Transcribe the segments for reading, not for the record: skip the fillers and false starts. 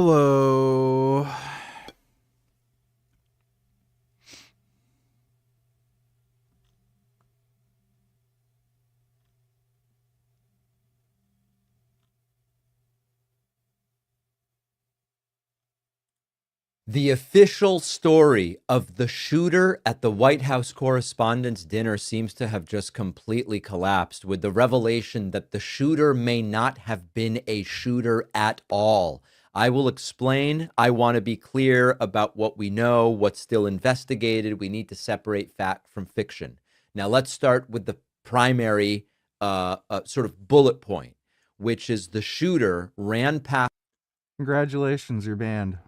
Hello. The official story of the shooter at the White House Correspondents' Dinner seems to have just completely collapsed with the revelation that the shooter may not have been a shooter at all. I will explain. I want to be clear about what we know, what's still investigated. We need to separate fact from fiction. Now, let's start with the primary sort of bullet point, which is the shooter ran past Congratulations, you're banned.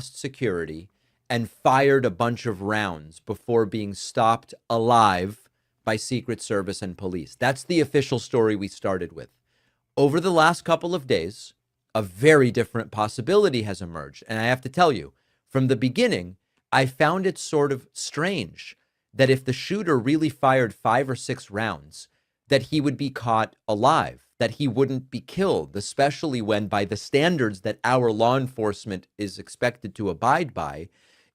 security and fired a bunch of rounds before being stopped alive by Secret Service and police. That's the official story we started with. Over the last couple of days, a very different possibility has emerged. And I have to tell you, from the beginning, I found it sort of strange that if the shooter really fired 5 or 6 rounds, that he would be caught alive, that he wouldn't be killed, especially when, by the standards that our law enforcement is expected to abide by,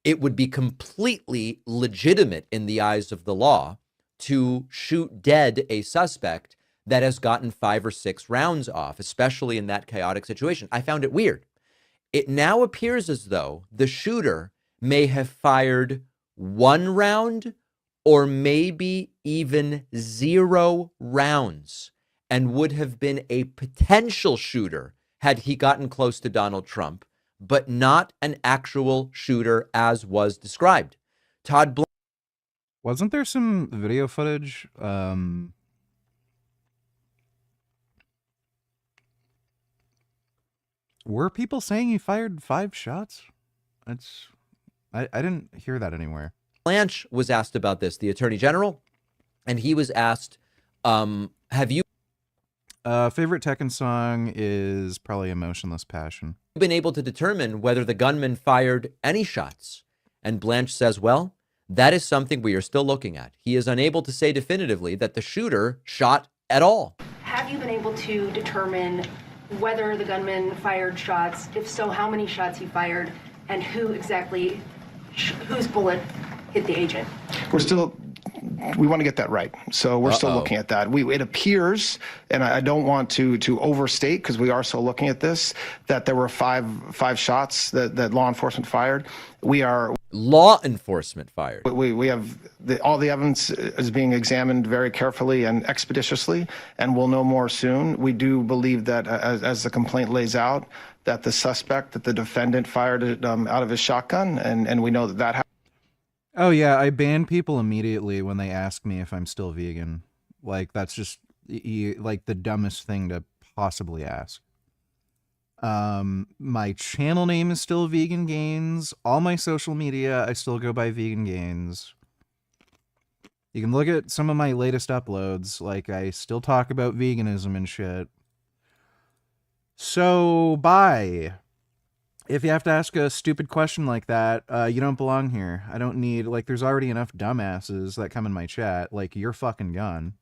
it would be completely legitimate in the eyes of the law to shoot dead a suspect that has gotten 5 or 6 rounds off, especially in that chaotic situation. I found it weird. It now appears as though the shooter may have fired 1 round or maybe even 0 rounds and would have been a potential shooter had he gotten close to Donald Trump, but not an actual shooter as was described. Todd Blanche. Wasn't there some video footage? Were people saying he fired 5 shots? I didn't hear that anywhere. Blanche was asked about this, the Attorney General, and he was asked, have you Favorite Tekken song is probably Emotionless Passion. been able to determine whether the gunman fired any shots? And Blanche says, well, that is something we are still looking at. He is unable to say definitively that the shooter shot at all. Have you been able to determine whether the gunman fired shots? If so, how many shots he fired, and who exactly, whose bullet hit the agent? We want to get that right. So we're still looking at that. It appears, and I don't want to overstate because we are still looking at this, that there were five shots that law enforcement fired. Law enforcement fired. We have all the evidence is being examined very carefully and expeditiously, and we'll know more soon. We do believe that, as the complaint lays out, that the suspect, that the defendant fired it out of his shotgun, and we know that happened. Oh yeah, I ban people immediately when they ask me if I'm still vegan. Like, that's just like the dumbest thing to possibly ask. My channel name is still Vegan Gains. All my social media, I still go by Vegan Gains. You can look at some of my latest uploads. Like, I still talk about veganism and shit. So, bye. If you have to ask a stupid question like that, you don't belong here. I don't need, like, there's already enough dumbasses that come in my chat. Like, you're fucking gone.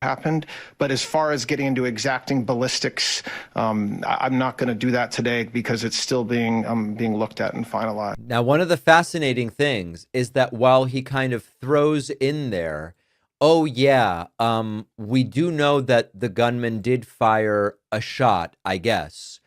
Happened, but as far as getting into exacting ballistics, I'm not going to do that today because it's still being looked at and finalized. Now, one of the fascinating things is that while he kind of throws in there, oh yeah, we do know that the gunman did fire a shot, I guess.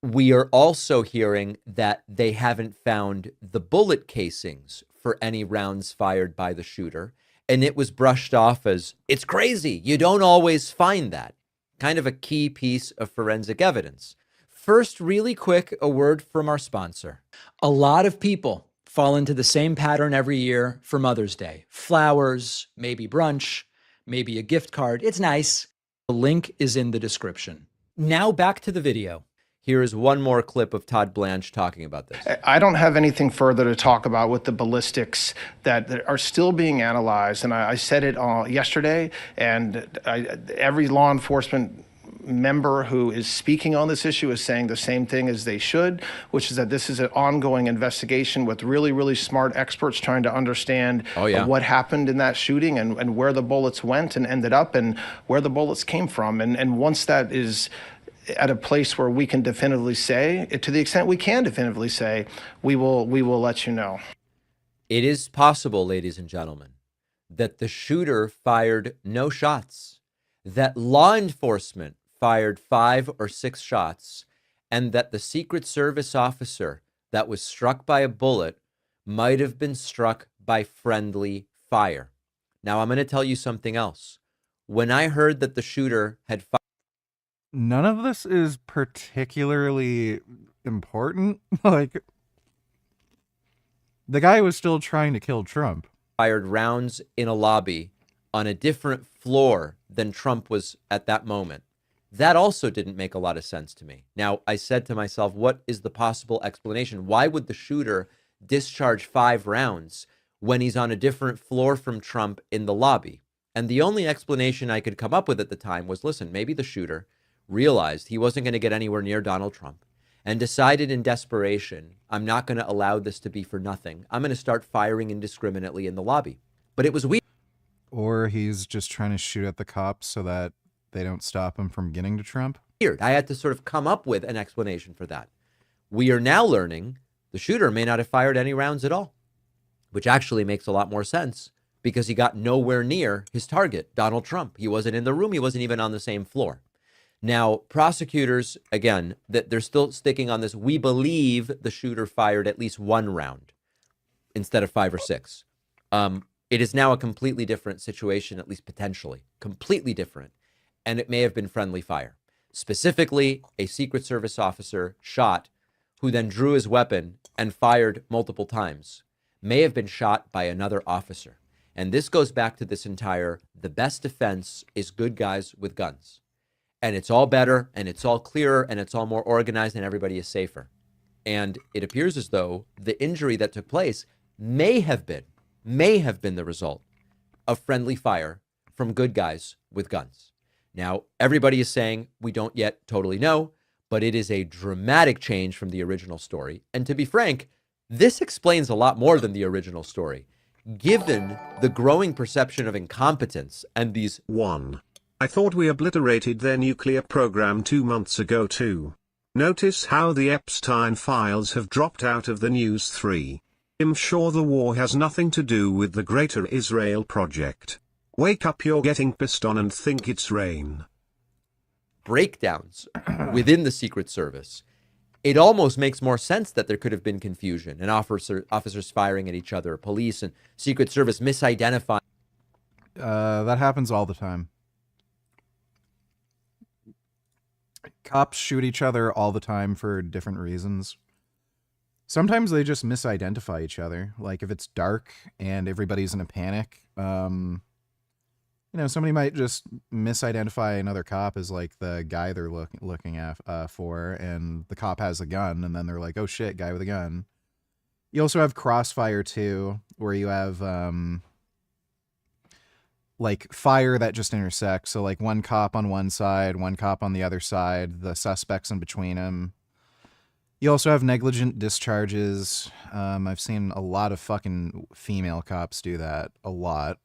We are also hearing that they haven't found the bullet casings for any rounds fired by the shooter. And it was brushed off as, it's crazy. You don't always find that. Kind of a key piece of forensic evidence. First, really quick, a word from our sponsor. A lot of people fall into the same pattern every year for Mother's Day. Flowers, maybe brunch, maybe a gift card. It's nice. The link is in the description. Now back to the video. Here is one more clip of Todd Blanche talking about this. I don't have anything further to talk about with the ballistics that are still being analyzed. And I said it yesterday, and every law enforcement member who is speaking on this issue is saying the same thing as they should, which is that this is an ongoing investigation with really, really smart experts trying to understand what happened in that shooting and where the bullets went and ended up and where the bullets came from. And once that is at a place where we can definitively say, to the extent we can definitively say, we will let you know. It is possible, ladies and gentlemen, that the shooter fired no shots, that law enforcement fired 5 or 6 shots, and that the Secret Service officer that was struck by a bullet might have been struck by friendly fire. Now, I'm going to tell you something else. When I heard that the shooter had None of this is particularly important. Like, the guy was still trying to kill Trump. fired rounds in a lobby on a different floor than Trump was at that moment, that also didn't make a lot of sense to me. Now, I said to myself, what is the possible explanation? Why would the shooter discharge 5 rounds when he's on a different floor from Trump in the lobby? And the only explanation I could come up with at the time was, listen, maybe the shooter realized he wasn't going to get anywhere near Donald Trump and decided in desperation, I'm not going to allow this to be for nothing. I'm going to start firing indiscriminately in the lobby. But it was weird. Or he's just trying to shoot at the cops so that they don't stop him from getting to Trump. I had to sort of come up with an explanation for that. We are now learning the shooter may not have fired any rounds at all, which actually makes a lot more sense because he got nowhere near his target, Donald Trump. He wasn't in the room. He wasn't even on the same floor. Now, prosecutors, again, that they're still sticking on this. We believe the shooter fired at least 1 round instead of 5 or 6. It is now a completely different situation, at least potentially, completely different. And it may have been friendly fire. Specifically, a Secret Service officer shot who then drew his weapon and fired multiple times may have been shot by another officer. And this goes back to this entire, the best defense is good guys with guns. And it's all better, and it's all clearer, and it's all more organized, and everybody is safer. And it appears as though the injury that took place may have been the result of friendly fire from good guys with guns. Now, everybody is saying we don't yet totally know, but it is a dramatic change from the original story. And to be frank, this explains a lot more than the original story, given the growing perception of incompetence and these 1. I thought we obliterated their nuclear program 2 months ago too. Notice how the Epstein files have dropped out of the news. 3. I'm sure the war has nothing to do with the Greater Israel Project. Wake up, you're getting pissed on and think it's rain. breakdowns within the Secret Service. It almost makes more sense that there could have been confusion and officers firing at each other, police and Secret Service misidentifying. That happens all the time. Cops shoot each other all the time for different reasons. Sometimes they just misidentify each other. Like if it's dark and everybody's in a panic, somebody might just misidentify another cop as like the guy they're looking at for, and the cop has a gun, and then they're like, "Oh shit, guy with a gun." You also have crossfire too, where you have like fire that just intersects. So like one cop on one side, one cop on the other side, the suspects in between them. You also have negligent discharges. I've seen a lot of fucking female cops do that. A lot.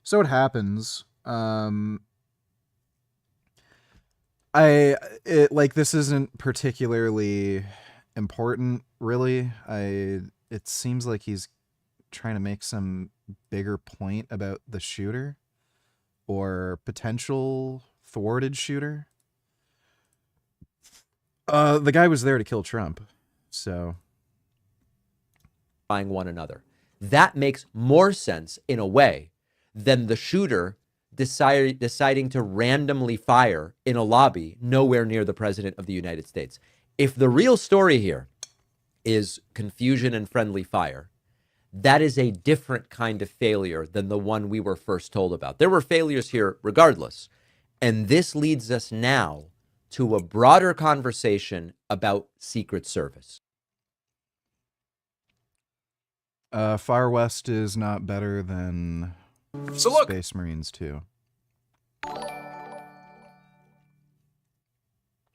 So it happens. This isn't particularly important, really. It seems like he's trying to make some bigger point about the shooter or potential thwarted shooter. The guy was there to kill Trump, so one another. That makes more sense in a way than the shooter deciding to randomly fire in a lobby nowhere near the President of the United States. If the real story here is confusion and friendly fire, that is a different kind of failure than the one we were first told about. There were failures here regardless. And this leads us now to a broader conversation about Secret Service. Far West is not better than Space Marines 2.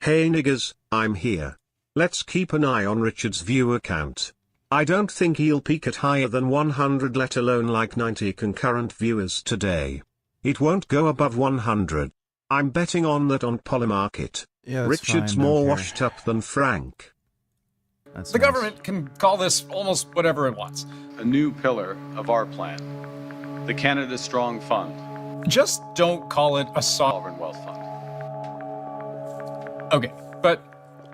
Hey niggers, I'm here. Let's keep an eye on Richard's viewer count. I don't think he'll peak at higher than 100, let alone like 90 concurrent viewers today. It won't go above 100. I'm betting on that on Polymarket. Yeah, that's Richard's fine, don't more care. washed up than Frank. That's The nice. government can call this almost whatever it wants. A new pillar of our plan, the Canada Strong Fund, Just don't call it a Sovereign Wealth Fund. Okay, but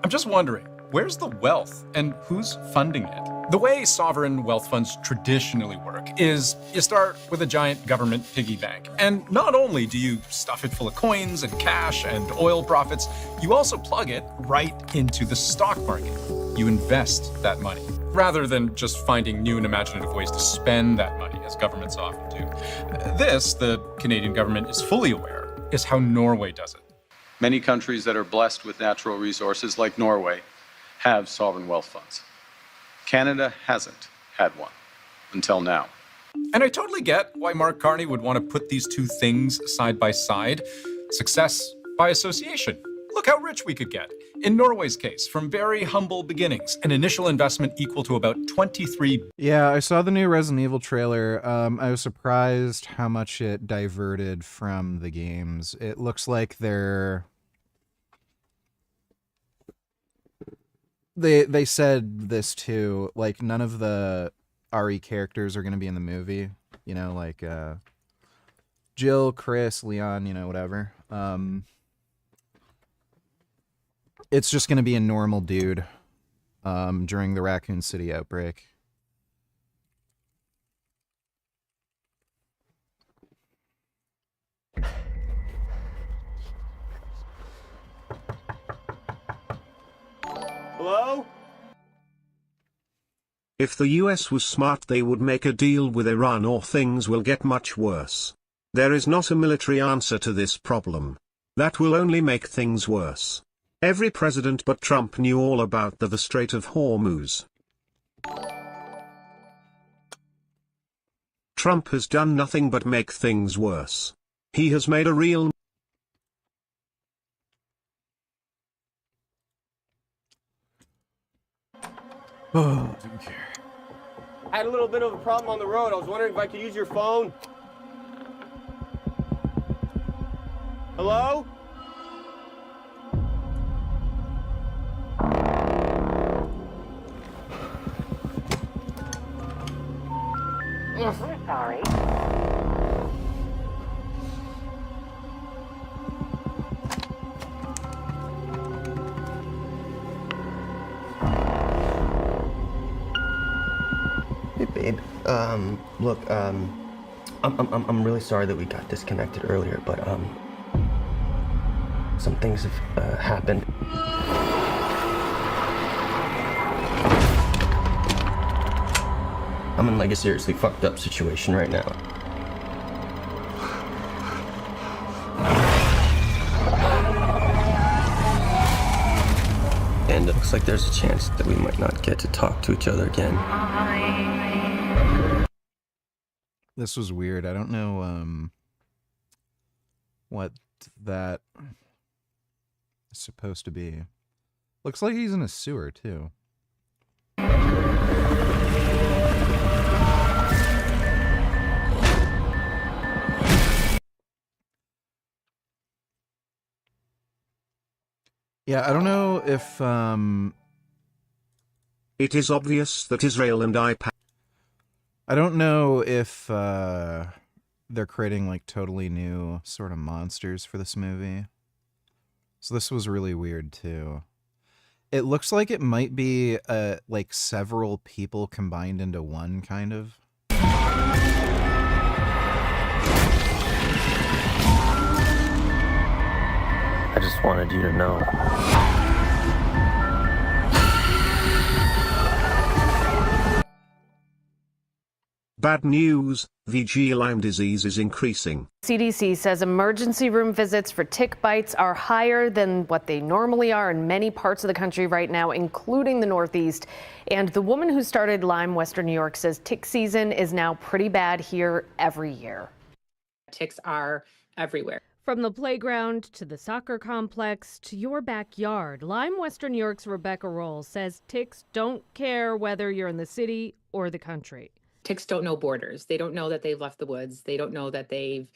I'm just wondering, where's the wealth and who's funding it? The way sovereign wealth funds traditionally work is you start with a giant government piggy bank. And not only do you stuff it full of coins and cash and oil profits, you also plug it right into the stock market. You invest that money, rather than just finding new and imaginative ways to spend that money, as governments often do. This, the Canadian government is fully aware, is how Norway does it. Many countries that are blessed with natural resources, like Norway, have sovereign wealth funds. Canada hasn't had one until now. And I totally get why Mark Carney would want to put these two things side by side. Success by association. Look how rich we could get. In Norway's case, from very humble beginnings, an initial investment equal to about 23. Yeah, I saw the new Resident Evil trailer. I was surprised how much it diverted from the games. It looks like they said this too, like none of the RE characters are going to be in the movie, you know, like Jill, Chris, Leon, you know, whatever. It's just going to be a normal dude during the Raccoon City outbreak. Hello? If the US was smart, they would make a deal with Iran or things will get much worse. There is not a military answer to this problem. That will only make things worse. Every president but Trump knew all about the Strait of Hormuz. Trump has done nothing but make things worse. He has made a real Oh, don't care. I had a little bit of a problem on the road. I was wondering if I could use your phone. Hello? We're sorry. Hey babe, look, I'm really sorry that we got disconnected earlier, but some things have happened. I'm in like a seriously fucked up situation right now. And it looks like there's a chance that we might not get to talk to each other again. This was weird. I don't know what that is supposed to be. Looks like he's in a sewer too. Yeah, I don't know if It is obvious that Israel and I don't know if they're creating like totally new sort of monsters for this movie. So this was really weird too. It looks like it might be like several people combined into one kind of. I just wanted you to know. Bad news, VG Lyme disease is increasing. CDC says emergency room visits for tick bites are higher than what they normally are in many parts of the country right now, including the Northeast. And the woman who started Lyme, Western New York, says tick season is now pretty bad here every year. Ticks are everywhere. From the playground to the soccer complex to your backyard, Lyme, Western New York's Rebecca Roll says ticks don't care whether you're in the city or the country. Ticks don't know borders. They don't know that they've left the woods. They don't know that they've,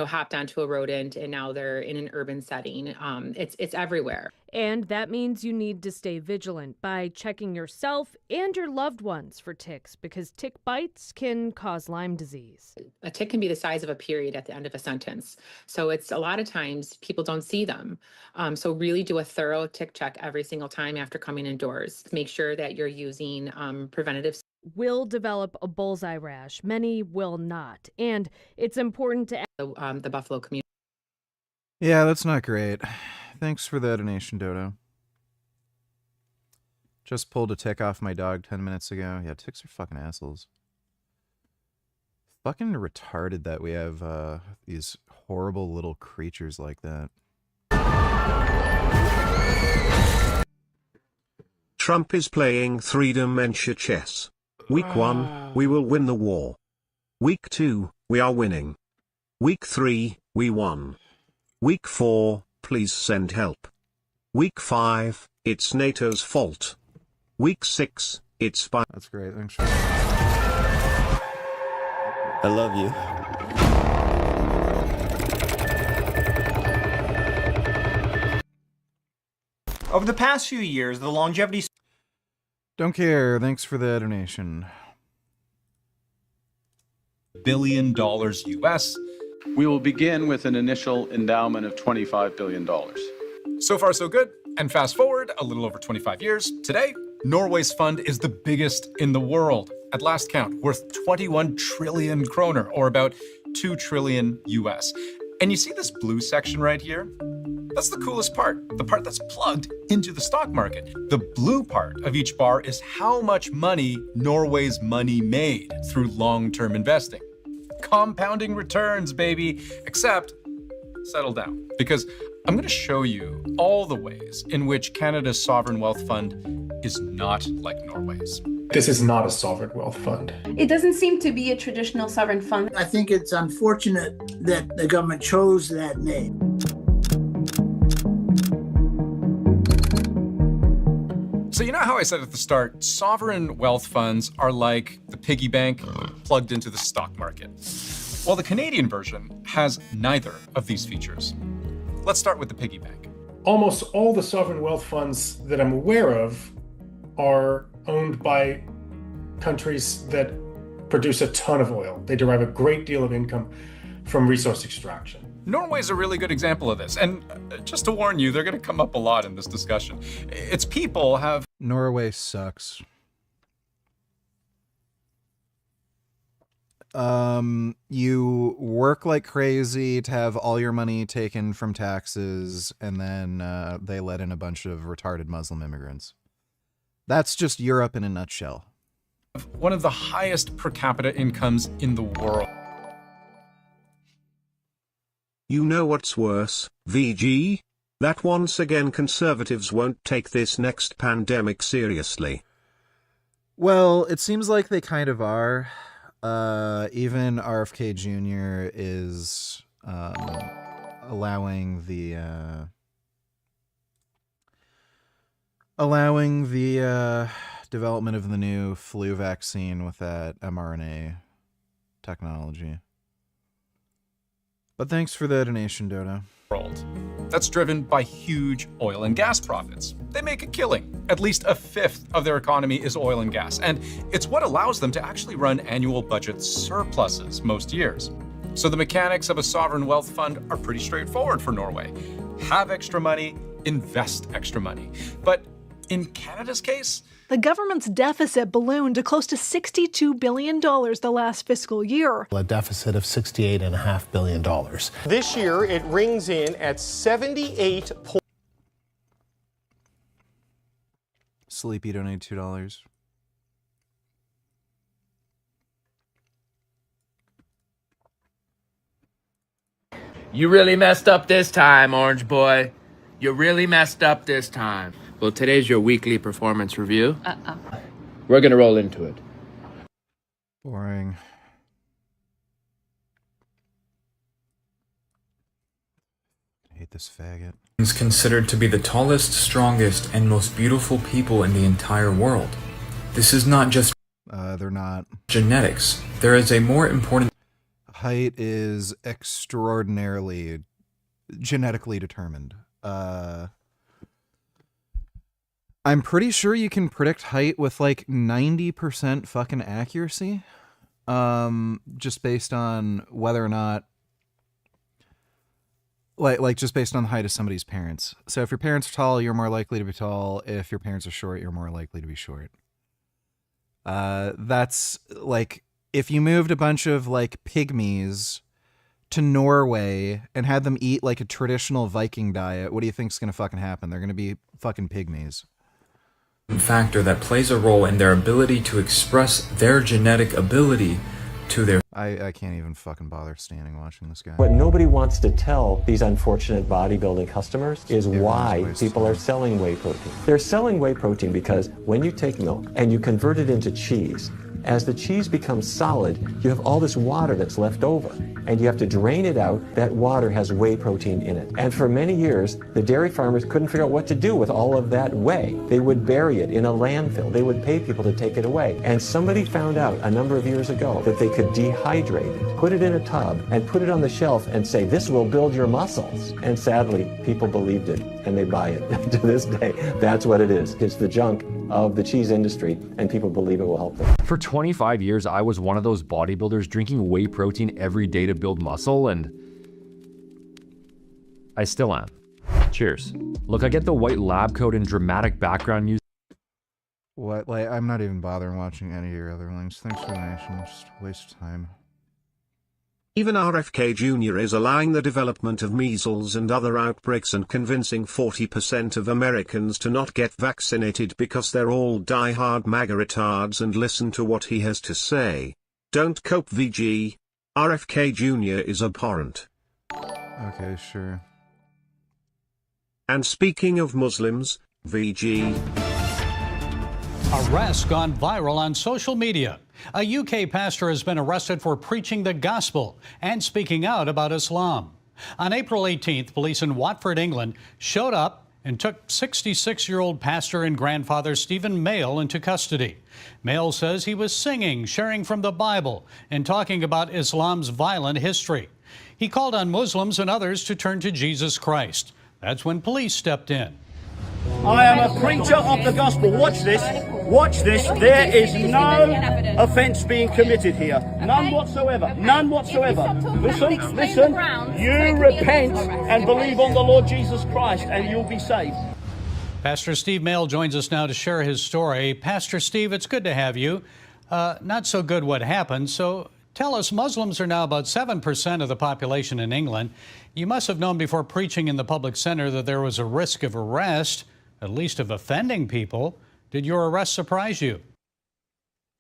hopped onto a rodent and now they're in an urban setting. It's everywhere. And that means you need to stay vigilant by checking yourself and your loved ones for ticks, because tick bites can cause Lyme disease. A tick can be the size of a period at the end of a sentence. So it's a lot of times people don't see them. So really do a thorough tick check every single time after coming indoors. Make sure that you're using preventative. Will develop a bullseye rash. Many will not. And it's important to The buffalo community. Yeah, that's not great. Thanks for the donation, Dodo. Just pulled a tick off my dog 10 minutes ago. Yeah, ticks are fucking assholes. Fucking retarded that we have these horrible little creatures like that. Trump is playing 3-dimension chess. Week 1, we will win the war. Week 2, we are winning. Week 3, we won. Week 4, please send help. Week 5, it's NATO's fault. Week 6, it's by. That's great. Thanks. I love you. Over the past few years, the longevity. Don't care. Thanks for the donation. $1 billion US. We will begin with an initial endowment of $25 billion. So far, so good. And fast forward a little over 25 years. Today, Norway's fund is the biggest in the world. At last count, worth 21 trillion kroner, or about 2 trillion US. And you see this blue section right here? That's the coolest part, the part that's plugged into the stock market. The blue part of each bar is how much money Norway's money made through long-term investing. Compounding returns, baby. Except, settle down, because I'm going to show you all the ways in which Canada's sovereign wealth fund is not like Norway's. This is not a sovereign wealth fund. It doesn't seem to be a traditional sovereign fund. I think it's unfortunate that the government chose that name. So you know how I said at the start, sovereign wealth funds are like the piggy bank plugged into the stock market. Well, the Canadian version has neither of these features. Let's start with the piggy bank. Almost all the sovereign wealth funds that I'm aware of are owned by countries that produce a ton of oil. They derive a great deal of income from resource extraction. Norway's a really good example of this. And just to warn you, they're going to come up a lot in this discussion. Its people have... Norway sucks. You work like crazy to have all your money taken from taxes, and then they let in a bunch of retarded Muslim immigrants. That's just Europe in a nutshell. One of the highest per capita incomes in the world. You know what's worse, VG? That once again conservatives won't take this next pandemic seriously. Well, it seems like they kind of are. Even RFK Jr. is allowing the development of the new flu vaccine with that mRNA technology. But thanks for the donation, Dodo. That's driven by huge oil and gas profits. They make a killing. At least a fifth of their economy is oil and gas, and it's what allows them to actually run annual budget surpluses most years. So the mechanics of a sovereign wealth fund are pretty straightforward for Norway. Have extra money, invest extra money. But in Canada's case, the government's deficit ballooned to close to $62 billion the last fiscal year. A deficit of $68.5 billion. This year, it rings in at 78. Sleepy donated $2. You really messed up this time, Orange Boy. You really messed up this time. Well, today's your weekly performance review. We're gonna roll into it. Boring. I hate this faggot. Is considered to be the tallest, strongest, and most beautiful people in the entire world. This is not just... They're not. Genetics. There is a more important... Height is extraordinarily genetically determined. I'm pretty sure you can predict height with like 90% fucking accuracy. Just based on whether or not, like just based on the height of somebody's parents. So if your parents are tall, you're more likely to be tall. If your parents are short, you're more likely to be short. That's like, if you moved a bunch of like pygmies to Norway and had them eat like a traditional Viking diet, what do you think's gonna fucking happen? They're gonna be fucking pygmies. factor that plays a role in their ability to express their genetic ability to their... I can't even fucking bother standing watching this guy. What nobody wants to tell these unfortunate bodybuilding customers is why people are selling whey protein. They're selling whey protein because when you take milk and you convert it into cheese, as the cheese becomes solid, you have all this water that's left over, and you have to drain it out. That water has whey protein in it. And for many years, the dairy farmers couldn't figure out what to do with all of that whey. They would bury it in a landfill. They would pay people to take it away. And somebody found out a number of years ago that they could dehydrate it, put it in a tub, and put it on the shelf and say, this will build your muscles. And sadly, people believed it, and they buy it. To this day, that's what it is. It's the junk of the cheese industry, and people believe it will help them. For 25 years, I was one of those bodybuilders drinking whey protein every day to build muscle, and I still am. Cheers. Look, I get the white lab coat and dramatic background music. What? Like, I'm not even bothering watching any of your other links. Thanks for the donation. Just waste of time. Even RFK Jr. is allowing the development of measles and other outbreaks and convincing 40% of Americans to not get vaccinated because they're all die-hard MAGA retards and listen to what he has to say. Don't cope, VG. RFK Jr. is abhorrent. Okay, sure. And speaking of Muslims, VG. Arrest gone viral on social media. A UK pastor has been arrested for preaching the gospel and speaking out about Islam. On April 18th, police in Watford, England, showed up and took 66-year-old pastor and grandfather Stephen Mayle into custody. Mayle says he was singing, sharing from the Bible, and talking about Islam's violent history. He called on Muslims and others to turn to Jesus Christ. That's when police stepped in. I am a preacher of the gospel. Watch this. Watch this. There is no offence being committed here. None whatsoever. None whatsoever. Listen. You repent and believe on the Lord Jesus Christ and you'll be saved. Pastor Steve Mayle joins us now to share his story. Pastor Steve, it's good to have you. Not so good what happened. So tell us, Muslims are now about 7% of the population in England. You must have known before preaching in the public center that there was a risk of arrest, at least of offending people. Did your arrest surprise you?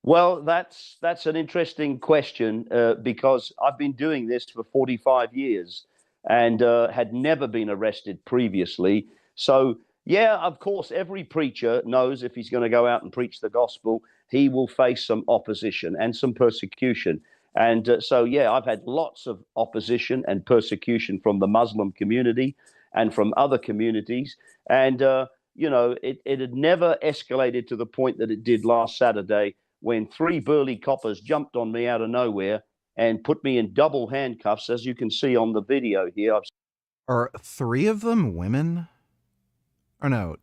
Well, that's an interesting question because I've been doing this for 45 years and had never been arrested previously. So, yeah, of course, every preacher knows if he's going to go out and preach the gospel, he will face some opposition and some persecution. And so, yeah, I've had lots of opposition and persecution from the Muslim community and from other communities. And, you know, it had never escalated to the point that it did last Saturday when 3 burly coppers jumped on me out of nowhere and put me in double handcuffs, as you can see on the video here. Are 3 of them women? Or no?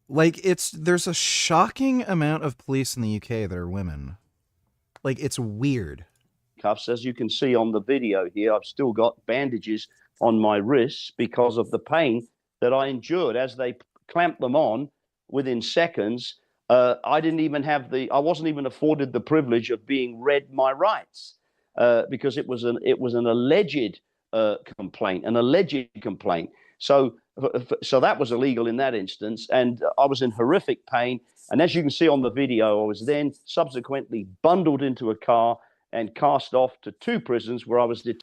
Like, there's a shocking amount of police in the UK that are women. Like, it's weird. Cuffs, as you can see on the video here, I've still got bandages on my wrists because of the pain that I endured as they clamped them on within seconds. I wasn't even afforded the privilege of being read my rights because it was an alleged complaint. So that was illegal in that instance, and I was in horrific pain. And as you can see on the video, I was then subsequently bundled into a car and cast off to 2 prisons where I was detained.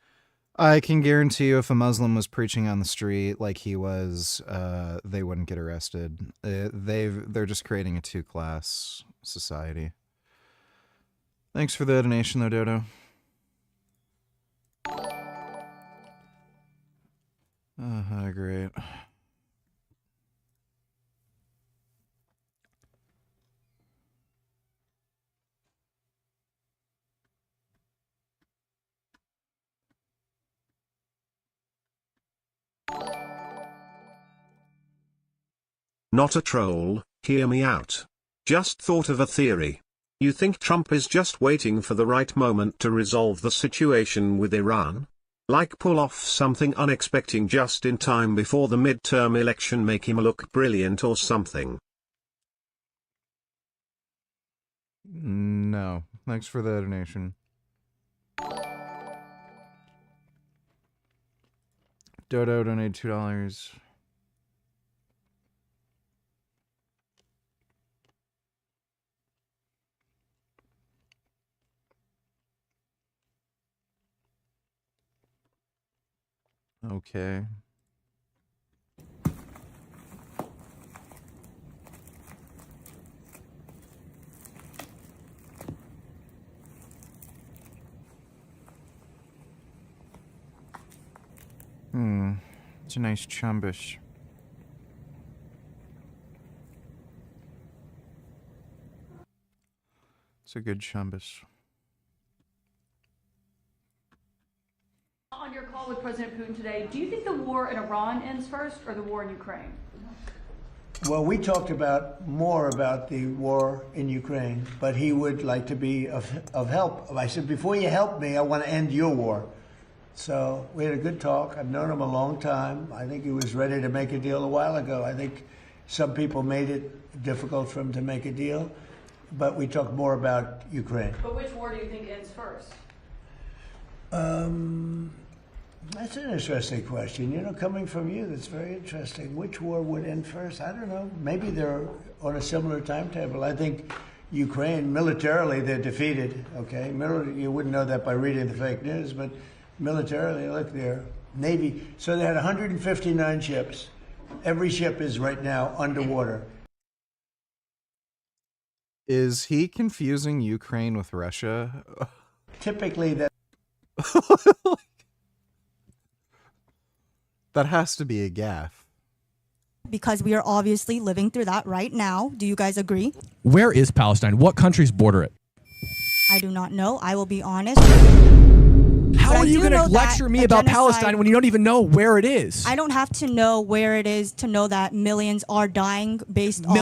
I can guarantee you if a Muslim was preaching on the street like he was, they wouldn't get arrested. They're just creating a 2-class society. Thanks for the donation, though, Dodo. Great. Not a troll, hear me out. Just thought of a theory. You think Trump is just waiting for the right moment to resolve the situation with Iran? Like pull off something unexpected just in time before the midterm election, make him look brilliant or something? No. Thanks for the donation. Dodo donated $2. Okay. It's a nice chumbish. It's a good chumbish. On your call with President Putin today, do you think the war in Iran ends first or the war in Ukraine? Well, we talked more about the war in Ukraine, but he would like to be of help. I said, before you help me, I want to end your war. So we had a good talk. I've known him a long time. I think he was ready to make a deal a while ago. I think some people made it difficult for him to make a deal, but we talked more about Ukraine. But which war do you think ends first? That's an interesting question. You know, coming from you, that's very interesting. Which war would end first? I don't know. Maybe they're on a similar timetable. I think Ukraine, militarily, they're defeated, okay? You wouldn't know that by reading the fake news, but militarily, look, their Navy. So they had 159 ships. Every ship is right now underwater. Is he confusing Ukraine with Russia? Typically, that... That has to be a gaffe. Because we are obviously living through that right now. Do you guys agree? Where is Palestine? What countries border it? I do not know. I will be honest. How are you going to lecture me about Palestine when you don't even know where it is? I don't have to know where it is to know that millions are dying based on...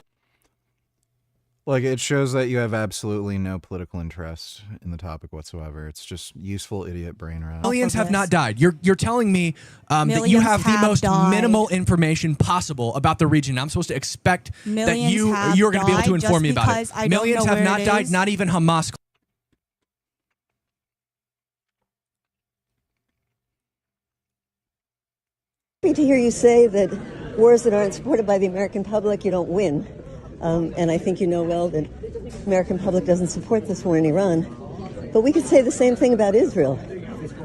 Like, it shows that you have absolutely no political interest in the topic whatsoever. It's just useful idiot brain rot. Millions have not died. You're telling me that you have the most minimal information possible about the region. I'm supposed to expect that you're going to be able to inform me about it. Millions have not died, not even Hamas. Happy to hear you say that wars that aren't supported by the American public, you don't win. And I think you know well that the American public doesn't support this war in Iran. But we could say the same thing about Israel.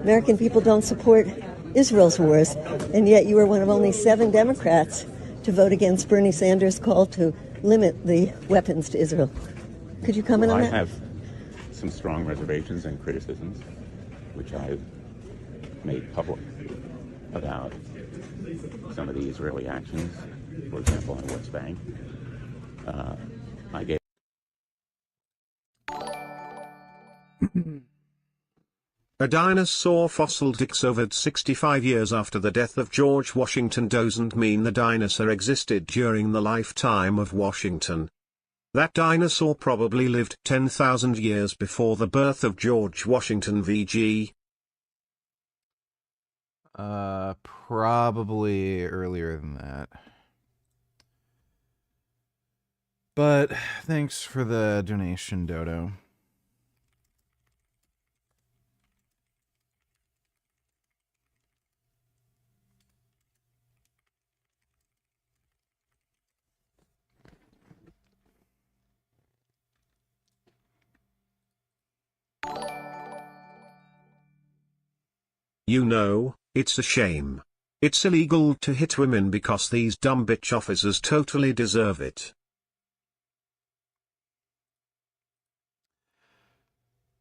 American people don't support Israel's wars, and yet you were one of only 7 Democrats to vote against Bernie Sanders' call to limit the weapons to Israel. Could you comment on that? I have some strong reservations and criticisms, which I've made public about some of the Israeli actions, for example, in West Bank. I gave A dinosaur fossil discovered 65 years after the death of George Washington doesn't mean the dinosaur existed during the lifetime of Washington. That dinosaur probably lived 10,000 years before the birth of George Washington VG. Probably earlier than that. But thanks for the donation, Dodo. You know, it's a shame. It's illegal to hit women because these dumb bitch officers totally deserve it.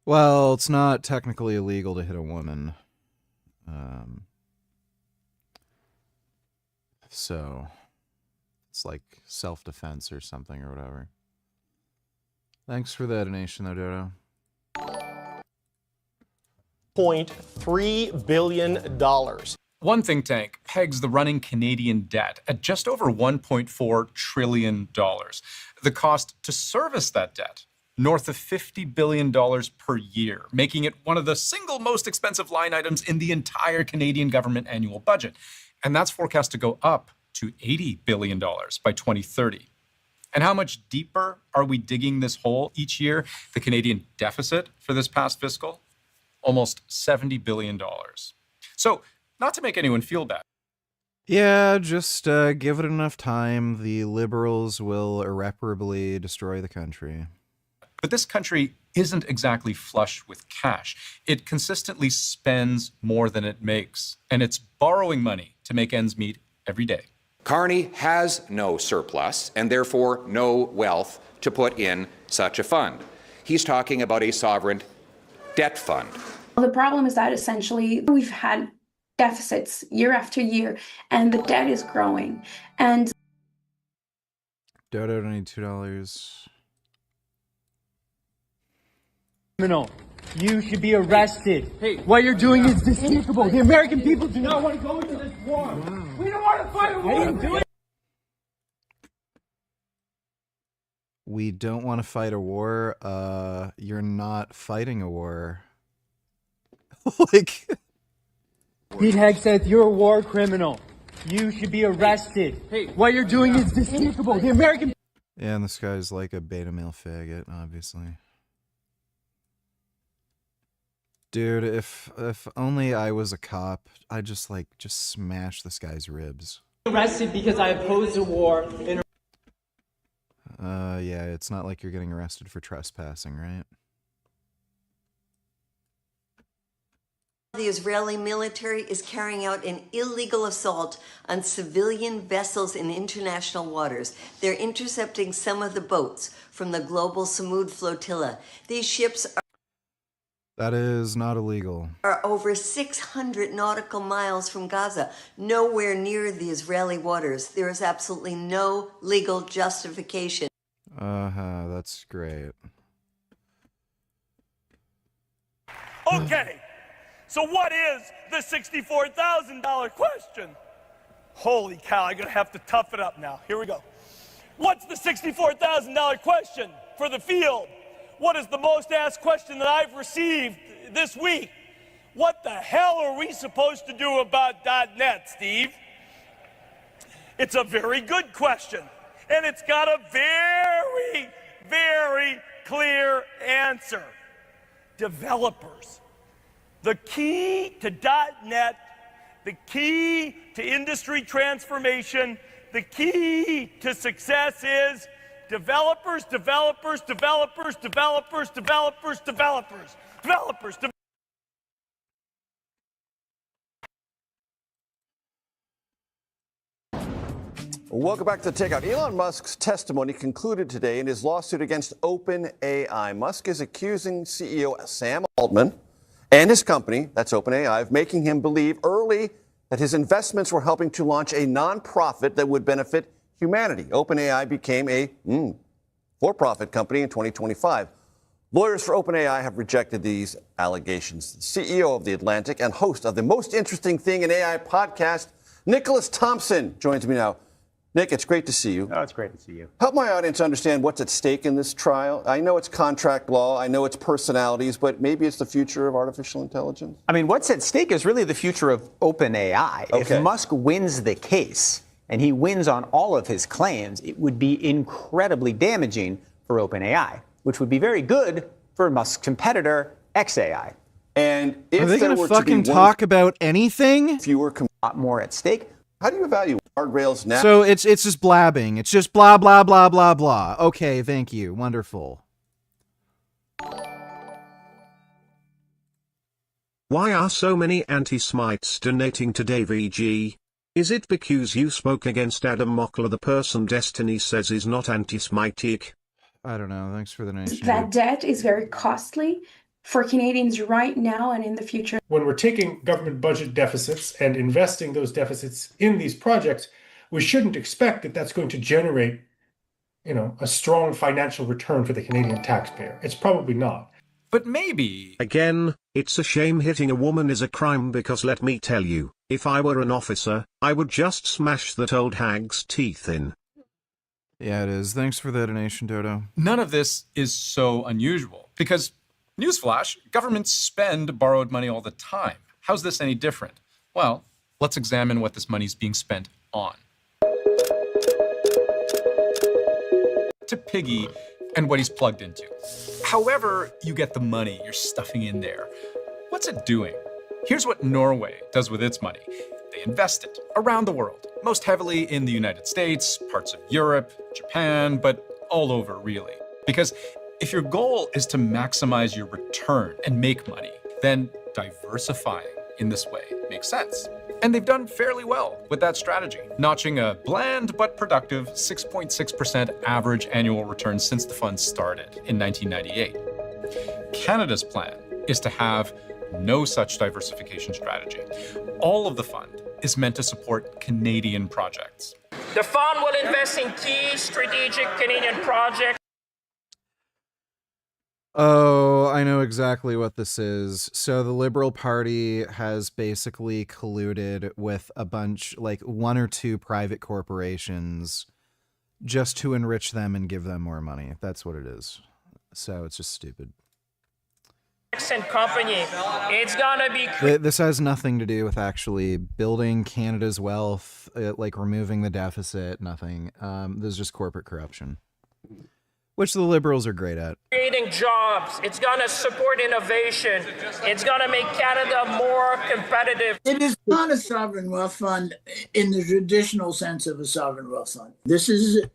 Well, it's not technically illegal to hit a woman. So it's like self-defense or something or whatever. Thanks for the donation, though, Dodo. $0.3 billion. One think tank pegs the running Canadian debt at just over $1.4 trillion. The cost to service that debt, north of $50 billion per year, making it one of the single most expensive line items in the entire Canadian government annual budget. And that's forecast to go up to $80 billion by 2030. And how much deeper are we digging this hole each year? The Canadian deficit for this past fiscal, almost $70 billion. So, not to make anyone feel bad. Yeah, just give it enough time. The Liberals will irreparably destroy the country. But this country isn't exactly flush with cash. It consistently spends more than it makes, and it's borrowing money to make ends meet every day. Carney has no surplus and therefore no wealth to put in such a fund. He's talking about a sovereign debt fund. Well, the problem is that essentially we've had deficits year after year, and the debt is growing. And Dodo, donate $2. Criminal, you should be arrested. Hey, what you're doing is despicable. The American people do not want to go into this war. We don't want to fight a war. I didn't do it. We don't want to fight a war. You're not fighting a war. Like, Pete Hegseth, you're a war criminal. You should be arrested. Hey, what you're doing is despicable. The American. yeah, and this guy's like a beta male faggot, obviously. Dude, if only I was a cop, I'd just smash this guy's ribs. Arrested because I oppose the war. Yeah, it's not like you're getting arrested for trespassing, right? The Israeli military is carrying out an illegal assault on civilian vessels in international waters. They're intercepting some of the boats from the global Samud flotilla. These ships That is not illegal. are over 600 nautical miles from Gaza, nowhere near the Israeli waters. There is absolutely no legal justification. That's great. Okay, so what is the $64,000 question? Holy cow, I'm gonna have to tough it up now. Here we go. What's the $64,000 question for the field? What is the most asked question that I've received this week? What the hell are we supposed to do about .NET, Steve? It's a very good question, and it's got a very, very clear answer. Developers. The key to .NET, the key to industry transformation, the key to success is developers, developers, developers, developers, developers, developers, developers. Welcome back to The Takeout. Elon Musk's testimony concluded today in his lawsuit against OpenAI. Musk is accusing CEO Sam Altman and his company, that's OpenAI, of making him believe early that his investments were helping to launch a nonprofit that would benefit humanity. OpenAI became a for-profit company in 2025. Lawyers for OpenAI have rejected these allegations. The CEO of The Atlantic and host of the Most Interesting Thing in AI podcast, Nicholas Thompson, joins me now. Nick, it's great to see you. Oh, it's great to see you. Help my audience understand what's at stake in this trial. I know it's contract law, I know it's personalities, but maybe it's the future of artificial intelligence? I mean, what's at stake is really the future of OpenAI. Okay. If Musk wins the case, and he wins on all of his claims, it would be incredibly damaging for OpenAI, which would be very good for Musk's competitor, xAI. And if are they going to fucking talk about anything? Fewer, a lot more at stake. How do you evaluate guardrails now? So it's just blabbing. It's just blah, blah, blah, blah, blah. Okay, thank you. Wonderful. Why are so many anti-Semites donating today, VG? Is it because you spoke against Adam Mockler, the person Destiny says is not anti-Semitic? I don't know. Thanks for the nation. That debt is very costly for Canadians right now and in the future. When we're taking government budget deficits and investing those deficits in these projects, we shouldn't expect that that's going to generate, a strong financial return for the Canadian taxpayer. It's probably not. But maybe... Again, it's a shame hitting a woman is a crime because let me tell you, if I were an officer, I would just smash that old hag's teeth in. Yeah, it is. Thanks for the donation, Dodo. None of this is so unusual because, newsflash, governments spend borrowed money all the time. How's this any different? Well, let's examine what this money's being spent on. To Piggy and what he's plugged into. However you get the money you're stuffing in there, what's it doing? Here's what Norway does with its money. They invest it around the world, most heavily in the United States, parts of Europe, Japan, but all over really. Because if your goal is to maximize your return and make money, then diversifying in this way makes sense. And they've done fairly well with that strategy, notching a bland but productive 6.6% average annual return since the fund started in 1998. Canada's plan is to have no such diversification strategy. All of the fund is meant to support Canadian projects. The fund will invest in key strategic Canadian projects. Oh, I know exactly what this is. So the Liberal Party has basically colluded with a bunch, like one or two private corporations, just to enrich them and give them more money. That's what it is. So it's just stupid. And company. It's gonna be. This has nothing to do with actually building Canada's wealth, like removing the deficit, nothing. This is just corporate corruption, which the Liberals are great at. Creating jobs. It's gonna support innovation. It's gonna make Canada more competitive. It is not a sovereign wealth fund in the traditional sense of a sovereign wealth fund. This is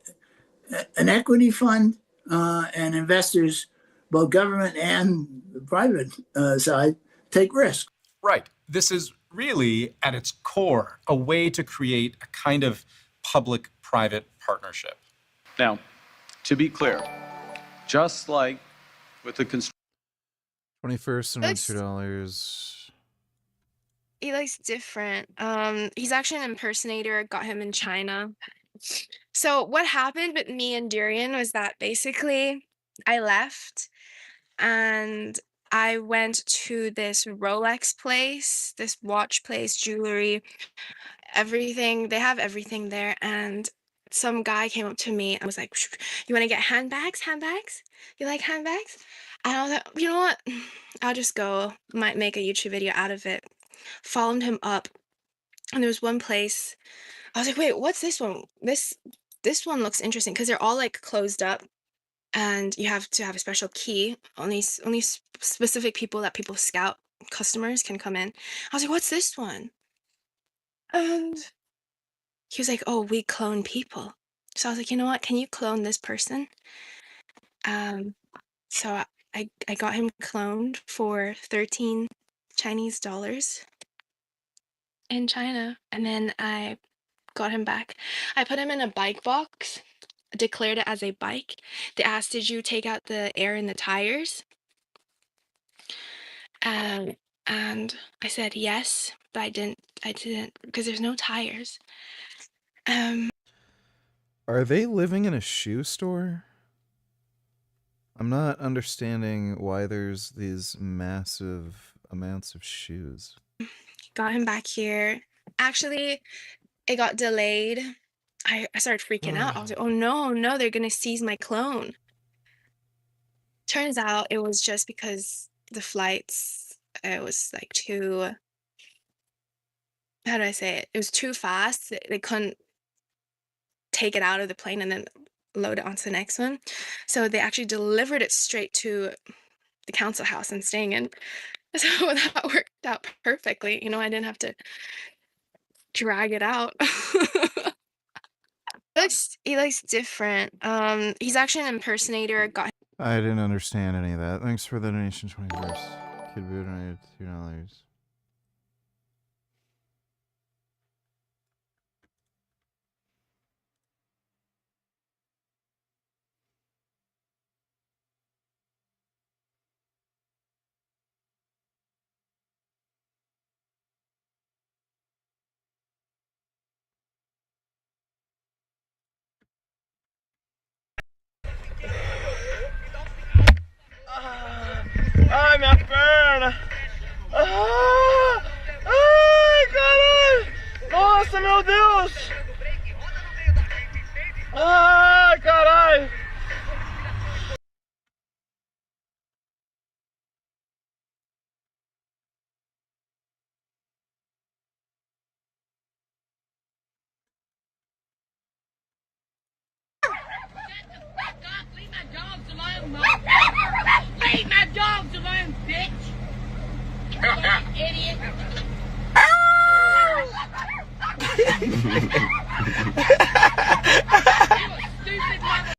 an equity fund, and investors, both government and the private side, take risk. Right. This is really, at its core, a way to create a kind of public-private partnership. Now, to be clear, just like with the 21st and $2. He looks different. He's actually an impersonator. Got him in China. So what happened with me and Durian was that basically I left and I went to this Rolex place, this watch place, jewelry, everything. They have everything there. And some guy came up to me and was like, you want to get handbags? Handbags? You like handbags? And I was like, you know what? I'll just go. Might make a YouTube video out of it. Followed him up. And there was one place. I was like, wait, what's this one? This one looks interesting because they're all like closed up. And you have to have a special key. Only specific people that people scout, customers, can come in. I was like, what's this one? And he was like, oh, we clone people. So I was like, you know what? Can you clone this person? So I got him cloned for 13 Chinese dollars in China. And then I got him back. I put him in a bike box, declared it as a bike. They asked, did you take out the air in the tires? And I said yes, but I didn't because there's no tires. Are they living in a shoe store? I'm not understanding why there's these massive amounts of shoes. Got him back here. Actually, it got delayed. I started freaking out. I was like, oh no, they're gonna seize my clone. Turns out it was just because the flights, it was like too, how do I say it? It was too fast. They couldn't take it out of the plane and then load it onto the next one. So they actually delivered it straight to the council house I'm staying in. So that worked out perfectly. You know, I didn't have to drag it out. He looks different. He's actually an impersonator. I didn't understand any of that. Thanks for the donation, 21st. Kid Boo donated $2. ate my dog's alone, bitch! Fucking idiot! Stupid mother.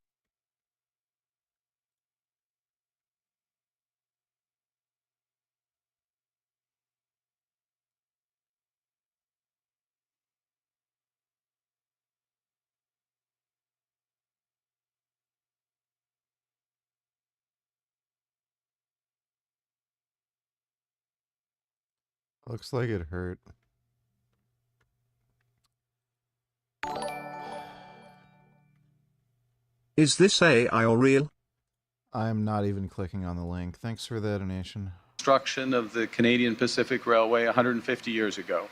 Looks like it hurt. Is this AI or real? I'm not even clicking on the link. Thanks for the donation. Construction of the Canadian Pacific Railway 150 years ago.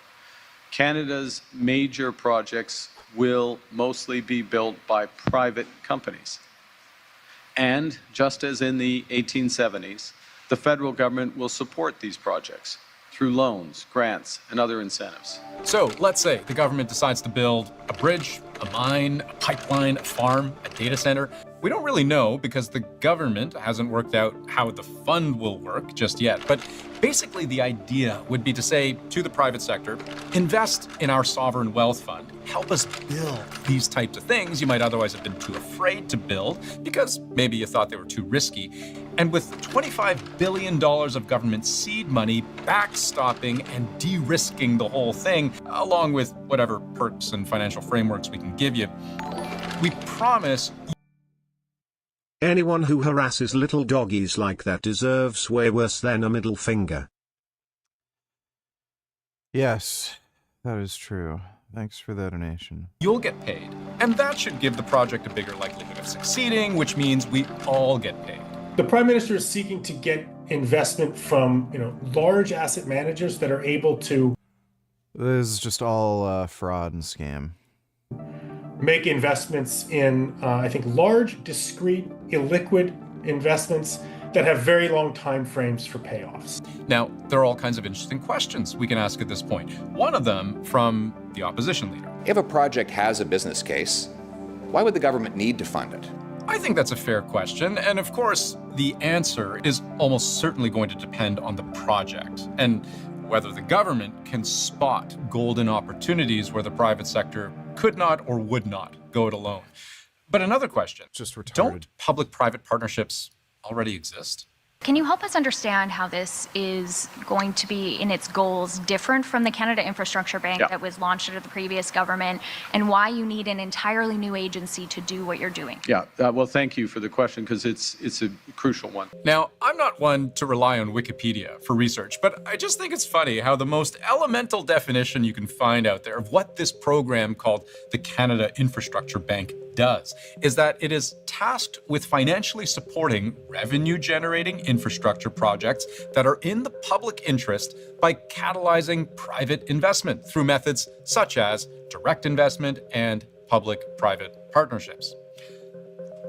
Canada's major projects will mostly be built by private companies. And just as in the 1870s, the federal government will support these projects through loans, grants, and other incentives. So let's say the government decides to build a bridge, a mine, a pipeline, a farm, a data center. We don't really know because the government hasn't worked out how the fund will work just yet. But basically the idea would be to say to the private sector, invest in our sovereign wealth fund. Help us build these types of things you might otherwise have been too afraid to build because maybe you thought they were too risky. And with $25 billion of government seed money backstopping and de-risking the whole thing, along with whatever perks and financial frameworks we can give you, we promise. Anyone who harasses little doggies like that deserves way worse than a middle finger. Yes, that is true. Thanks for the donation. You'll get paid. And that should give the project a bigger likelihood of succeeding, which means we all get paid. The Prime Minister is seeking to get investment from, large asset managers that are able to. This is just all fraud and scam. Make investments in, I think, large, discrete, illiquid investments that have very long time frames for payoffs. Now, there are all kinds of interesting questions we can ask at this point. One of them from the opposition leader. If a project has a business case, why would the government need to fund it? I think that's a fair question. And of course, the answer is almost certainly going to depend on the project and whether the government can spot golden opportunities where the private sector could not or would not go it alone. But another question, just retarded. Don't public-private partnerships already exist? Can you help us understand how this is going to be in its goals different from the Canada Infrastructure Bank that was launched under the previous government, and why you need an entirely new agency to do what you're doing? Yeah, well, thank you for the question because it's a crucial one. Now, I'm not one to rely on Wikipedia for research, but I just think it's funny how the most elemental definition you can find out there of what this program called the Canada Infrastructure Bank does is that it is tasked with financially supporting revenue-generating infrastructure projects that are in the public interest by catalyzing private investment through methods such as direct investment and public-private partnerships.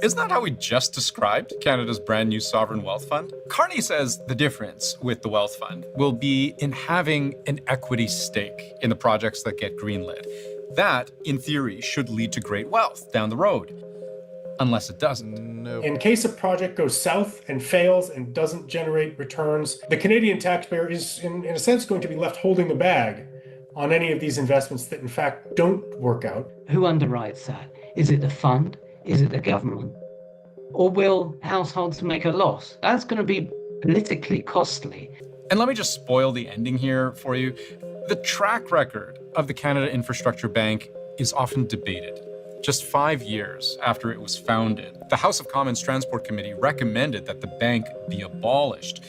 Isn't that how we just described Canada's brand new sovereign wealth fund? Carney says the difference with the wealth fund will be in having an equity stake in the projects that get greenlit. That, in theory, should lead to great wealth down the road. Unless it doesn't. No. In case a project goes south and fails and doesn't generate returns, the Canadian taxpayer is, in a sense, going to be left holding the bag on any of these investments that, in fact, don't work out. Who underwrites that? Is it the fund? Is it the government? Or will households make a loss? That's going to be politically costly. And let me just spoil the ending here for you. The track record of the Canada Infrastructure Bank is often debated. Just 5 years after it was founded, the House of Commons Transport Committee recommended that the bank be abolished.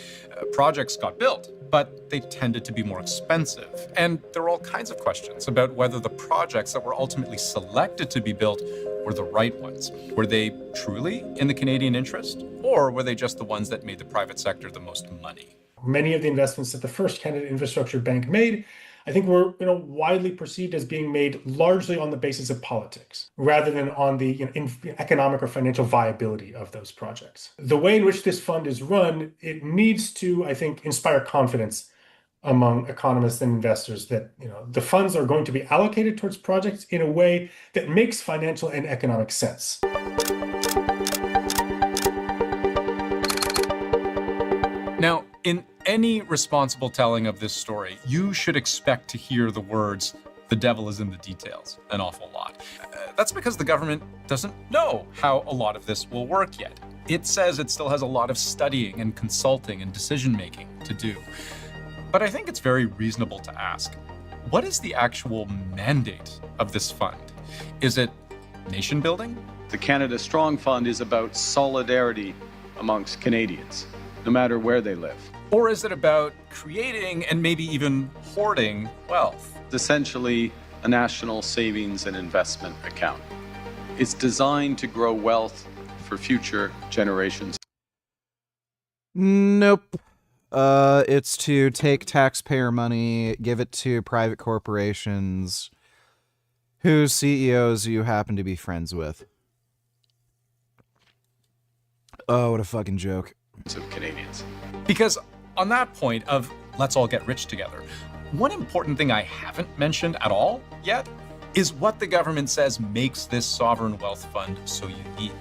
Projects got built, but they tended to be more expensive. And there were all kinds of questions about whether the projects that were ultimately selected to be built were the right ones. Were they truly in the Canadian interest? Or were they just the ones that made the private sector the most money? Many of the investments that the first Canada Infrastructure Bank made, I think were widely perceived as being made largely on the basis of politics, rather than on the economic or financial viability of those projects. The way in which this fund is run, it needs to, I think, inspire confidence among economists and investors that the funds are going to be allocated towards projects in a way that makes financial and economic sense. Now, in any responsible telling of this story, you should expect to hear the words, "The devil is in the details," an awful lot. That's because the government doesn't know how a lot of this will work yet. It says it still has a lot of studying and consulting and decision-making to do. But I think it's very reasonable to ask, what is the actual mandate of this fund? Is it nation building? The Canada Strong Fund is about solidarity amongst Canadians, no matter where they live. Or is it about creating and maybe even hoarding wealth? It's essentially a national savings and investment account. It's designed to grow wealth for future generations. Nope. It's to take taxpayer money, give it to private corporations whose CEOs you happen to be friends with. Oh, what a fucking joke. Of Canadians. Because on that point of let's all get rich together, one important thing I haven't mentioned at all yet is what the government says makes this sovereign wealth fund so unique.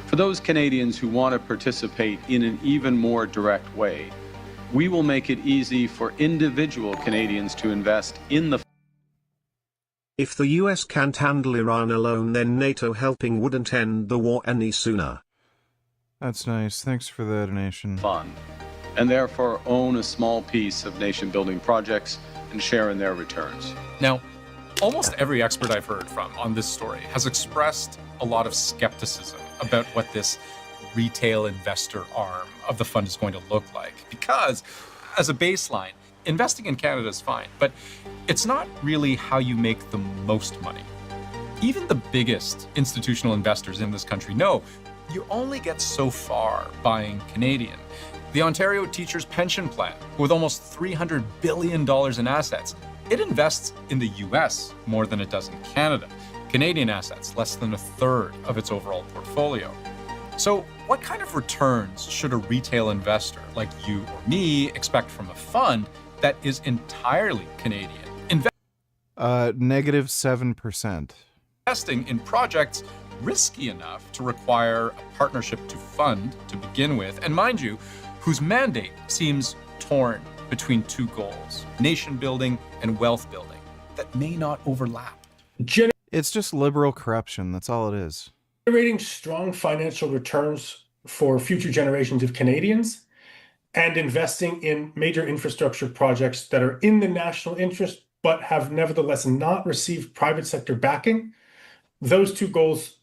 For those Canadians who want to participate in an even more direct way, we will make it easy for individual Canadians to invest in the If the US can't handle Iran alone, then NATO helping wouldn't end the war any sooner. That's nice. Thanks for the donation. fund, and therefore own a small piece of nation-building projects and share in their returns. Now, almost every expert I've heard from on this story has expressed a lot of skepticism about what this retail investor arm of the fund is going to look like. Because, as a baseline, investing in Canada is fine, but it's not really how you make the most money. Even the biggest institutional investors in this country know you only get so far buying Canadian. The Ontario Teachers Pension Plan, with almost $300 billion in assets, it invests in the US more than it does in Canada. Canadian assets, less than a third of its overall portfolio. So what kind of returns should a retail investor like you or me expect from a fund that is entirely Canadian? Negative 7%. Investing in projects risky enough to require a partnership to fund to begin with, and mind you, whose mandate seems torn between two goals, nation building and wealth building, that may not overlap. It's just liberal corruption, that's all it is. Generating strong financial returns for future generations of Canadians and investing in major infrastructure projects that are in the national interest but have nevertheless not received private sector backing. Those two goals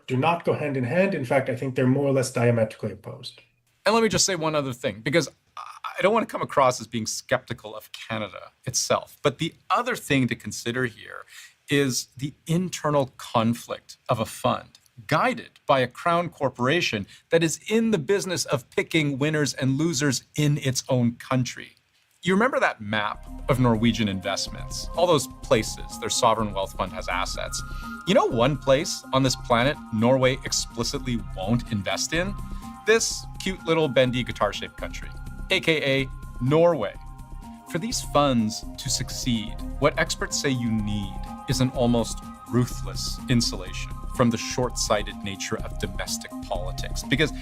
do not go hand in hand. In fact, I think they're more or less diametrically opposed. And let me just say one other thing, because I don't want to come across as being skeptical of Canada itself. But the other thing to consider here is the internal conflict of a fund guided by a crown corporation that is in the business of picking winners and losers in its own country. You remember that map of Norwegian investments? All those places their sovereign wealth fund has assets. You know one place on this planet Norway explicitly won't invest in? This cute little bendy guitar-shaped country, aka Norway. For these funds to succeed, what experts say you need is an almost ruthless insulation from the short-sighted nature of domestic politics. Because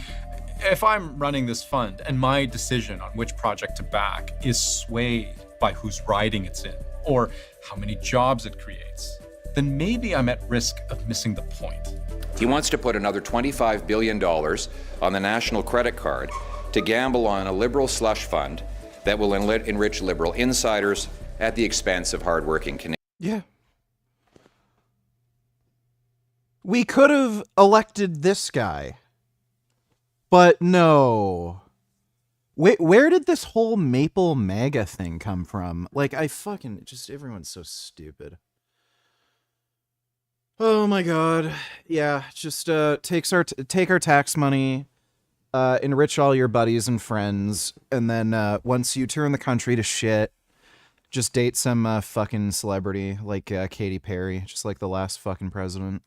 if I'm running this fund and my decision on which project to back is swayed by whose riding it's in or how many jobs it creates, then maybe I'm at risk of missing the point. He wants to put another $25 billion on the national credit card to gamble on a liberal slush fund that will enrich liberal insiders at the expense of hardworking Canadians. Yeah. We could have elected this guy. But no. Where did this whole Maple MAGA thing come from? Like, everyone's so stupid. Oh my god. Yeah, just take our tax money, enrich all your buddies and friends, and then once you turn the country to shit, just date some fucking celebrity like Katy Perry, just like the last fucking president.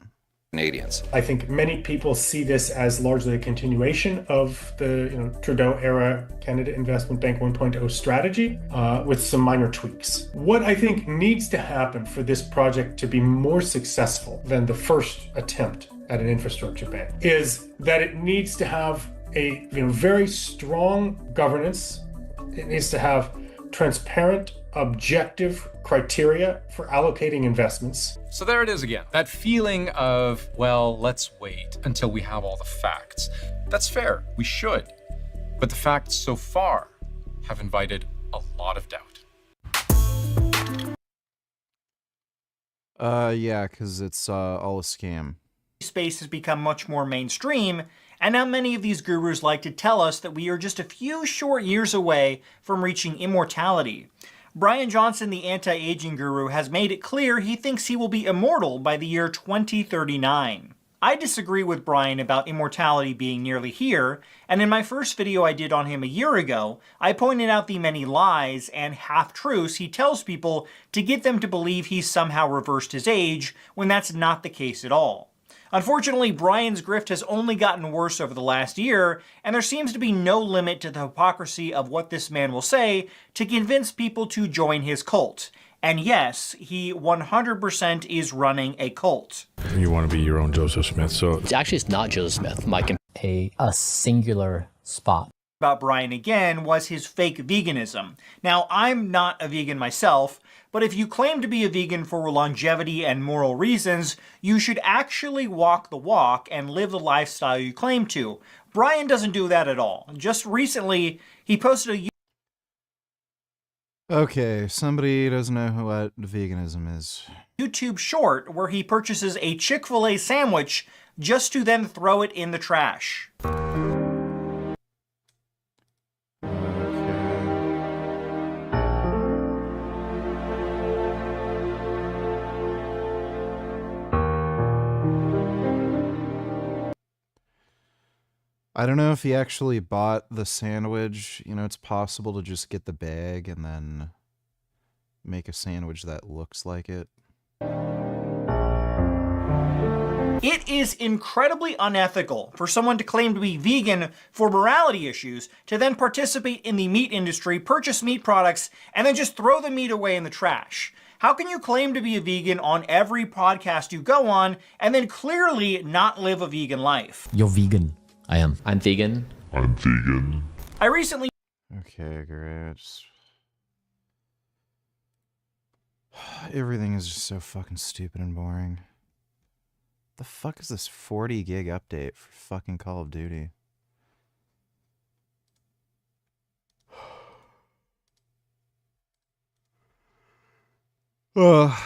Canadians. I think many people see this as largely a continuation of the Trudeau-era Canada Investment Bank 1.0 strategy with some minor tweaks. What I think needs to happen for this project to be more successful than the first attempt at an infrastructure bank is that it needs to have a very strong governance It needs to have transparent, objective criteria for allocating investments. So there it is again. That feeling of, well, let's wait until we have all the facts. That's fair. We should. But the facts so far have invited a lot of doubt. Yeah, because it's all a scam. Space has become much more mainstream, and now many of these gurus like to tell us that we are just a few short years away from reaching immortality. Brian Johnson, the anti-aging guru, has made it clear he thinks he will be immortal by the year 2039. I disagree with Brian about immortality being nearly here, and in my first video I did on him a year ago, I pointed out the many lies and half-truths he tells people to get them to believe he's somehow reversed his age, when that's not the case at all. Unfortunately, Brian's grift has only gotten worse over the last year, and there seems to be no limit to the hypocrisy of what this man will say to convince people to join his cult. And yes, he 100% is running a cult. You want to be your own Joseph Smith, so... It's not Joseph Smith. A singular spot. About Brian again was his fake veganism. Now, I'm not a vegan myself, but if you claim to be a vegan for longevity and moral reasons, you should actually walk the walk and live the lifestyle you claim to. Brian doesn't do that at all. Just recently, he posted a Okay, somebody doesn't know what veganism is. YouTube short where he purchases a Chick-fil-A sandwich just to then throw it in the trash. I don't know if he actually bought the sandwich. You know, it's possible to just get the bag and then make a sandwich that looks like it. It is incredibly unethical for someone to claim to be vegan for morality issues to then participate in the meat industry, purchase meat products, and then just throw the meat away in the trash. How can you claim to be a vegan on every podcast you go on and then clearly not live a vegan life? You're vegan. I am. I'm vegan. I'm vegan. I recently... Okay, great. Everything is just so fucking stupid and boring. The fuck is this 40 gig update for fucking Call of Duty? Ugh.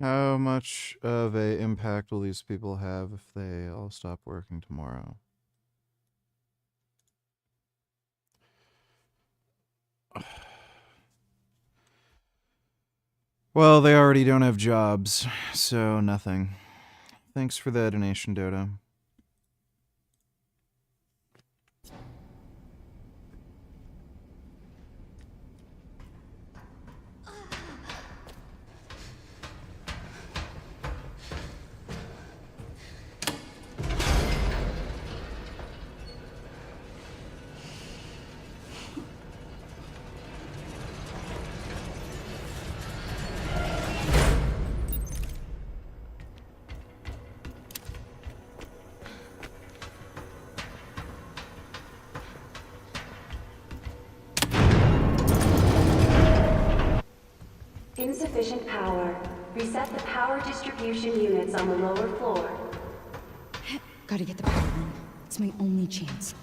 How much of a impact will these people have if they all stop working tomorrow? Well, they already don't have jobs, so nothing. Thanks for the donation, Dodo. Insufficient power. Reset the power distribution units on the lower floor. Gotta get the power on. It's my only chance.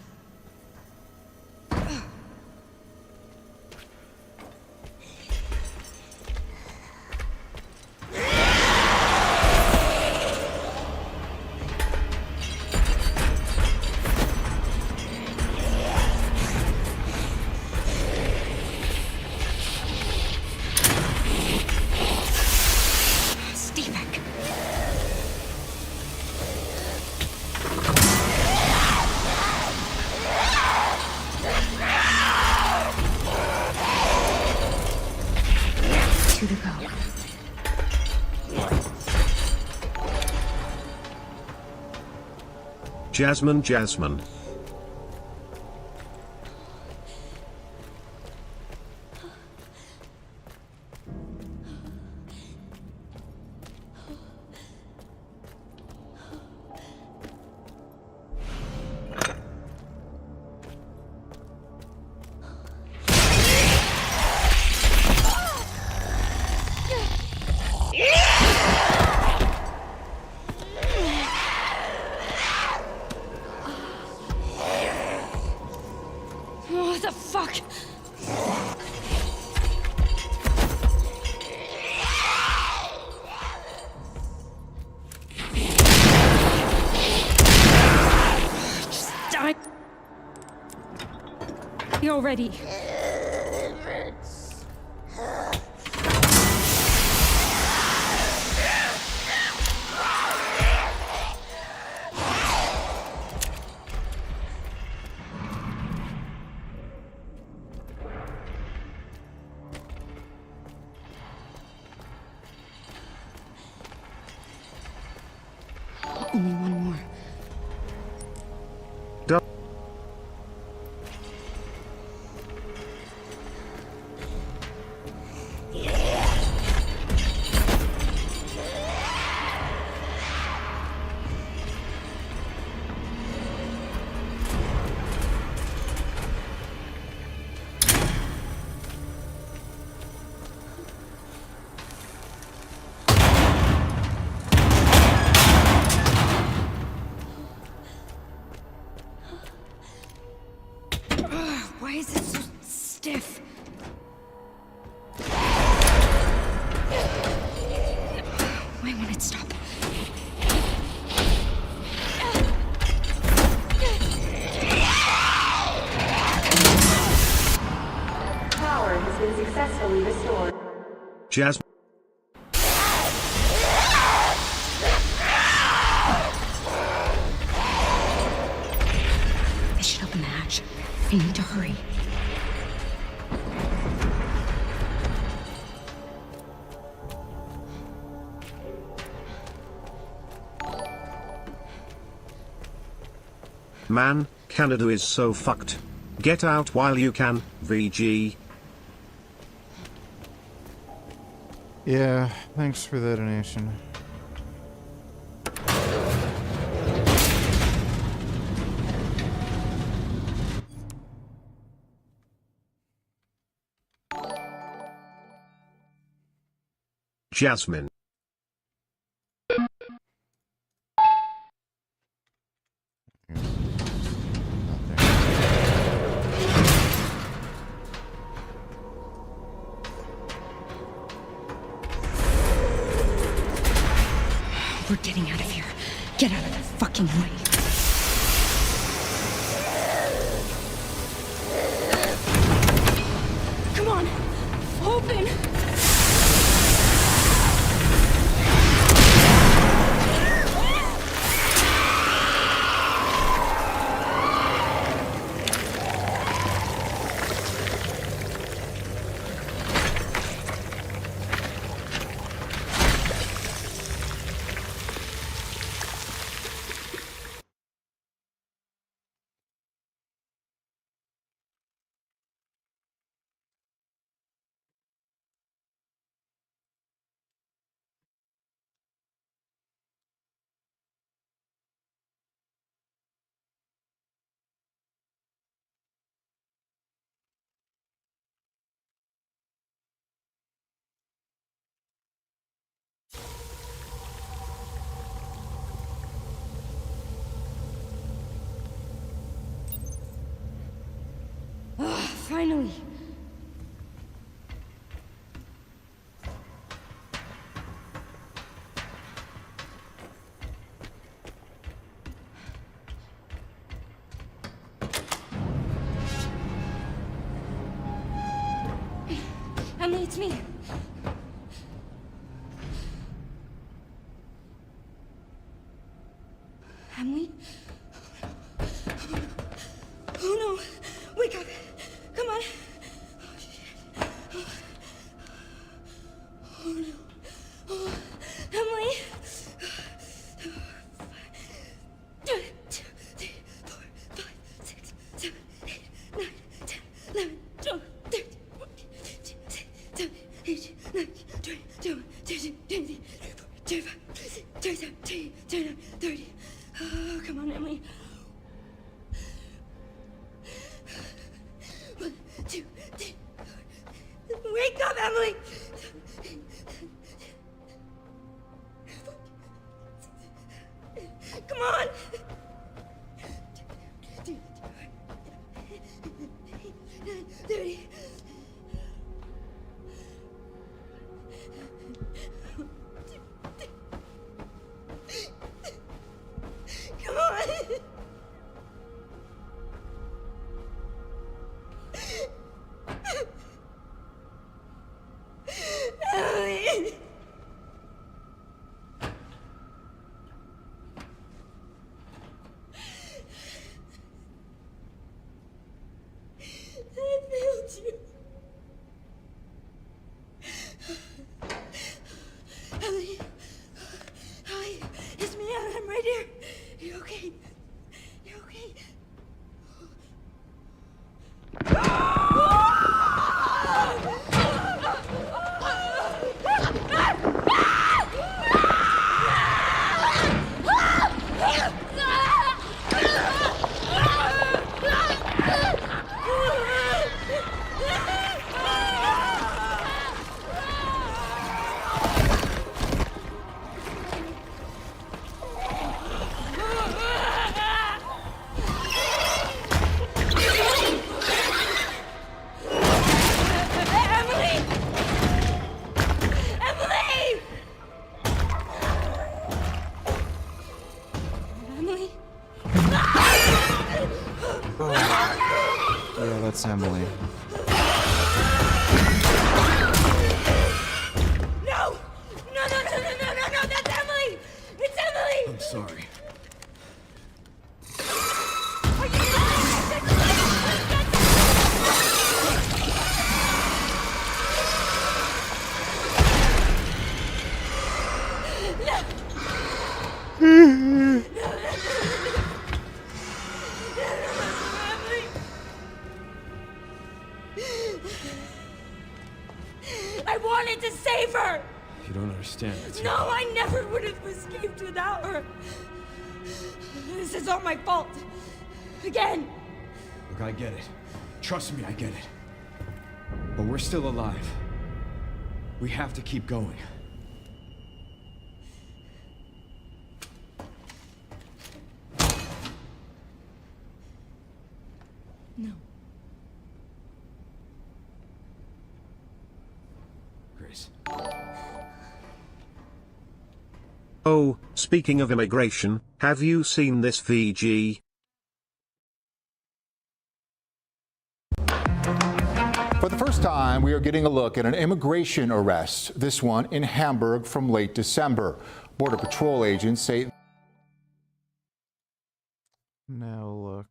Jasmine. What the fuck? Just die. You're ready. Only one more. Why is it so stiff? Why won't it stop? Power has been successfully restored. Jasmine. They should open the hatch. I need to hurry. Man, Canada is so fucked. Get out while you can, VG. Yeah, thanks for the donation. Jasmine. getting out of here. Get out of the fucking way. Come on. Open. Finally. Emily, it's me. Emily? Oh no! Wake up! Come on! Oh, shit. Oh no. Oh, Emily! 1, 2, 3, 4, 5, 6, 7, 8, 9, 10, 11, 12, 13, 14, 15, 16, 17, 18, 19, 20, 21, 22, 23, 24, 25, 26, 27, 28, 29, 30. Oh, come on, Emily. 1, 2, 3, 4. Wake up, Emily! Come on! 30. Come on! Emily! I failed you. Emily! Hi, it's me. I'm right here. You okay? You okay? Yeah, that's Emily. No! No, that's Emily! It's Emily! I'm sorry. I wanted to save her! You don't understand. It's No, I never would have escaped without her. This is all my fault. Again. Look, I get it. Trust me, I get it. But we're still alive. We have to keep going. No. Grace. Oh, speaking of immigration, have you seen this VG? For the first time, we are getting a look at an immigration arrest, this one in Hamburg from late December. Border Patrol agents say... Now look.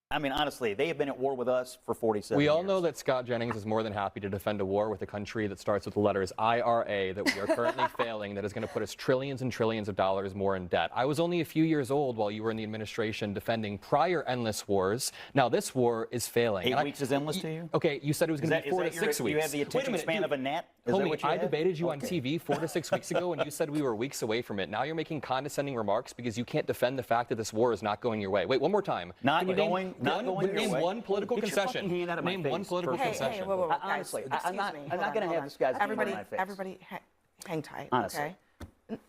I mean, honestly, they have been at war with us for 47 We all years. know that Scott Jennings is more than happy to defend a war with a country that starts with the letters IRA that we are currently failing, that is going to put us trillions and trillions of dollars more in debt. I was only a few years old while you were in the administration defending prior endless wars. Now this war is failing. 8 weeks is endless to you? Okay, you said it was going to be 4 to 6 weeks. You have the attention span of a gnat? Is that Homie, what you I have? debated you on Okay. TV 4 to 6 weeks ago, and you said we were weeks away from it. Now you're making condescending remarks because you can't defend the fact that this war is not going your way. Wait, one more time. Not Can you going your name way. one political Get your concession. fucking hand out of my Name face one political first. concession. Hey, whoa, honestly, I'm not going to have this guy's hand Everybody, in my face. everybody, hang tight. Honestly. Okay.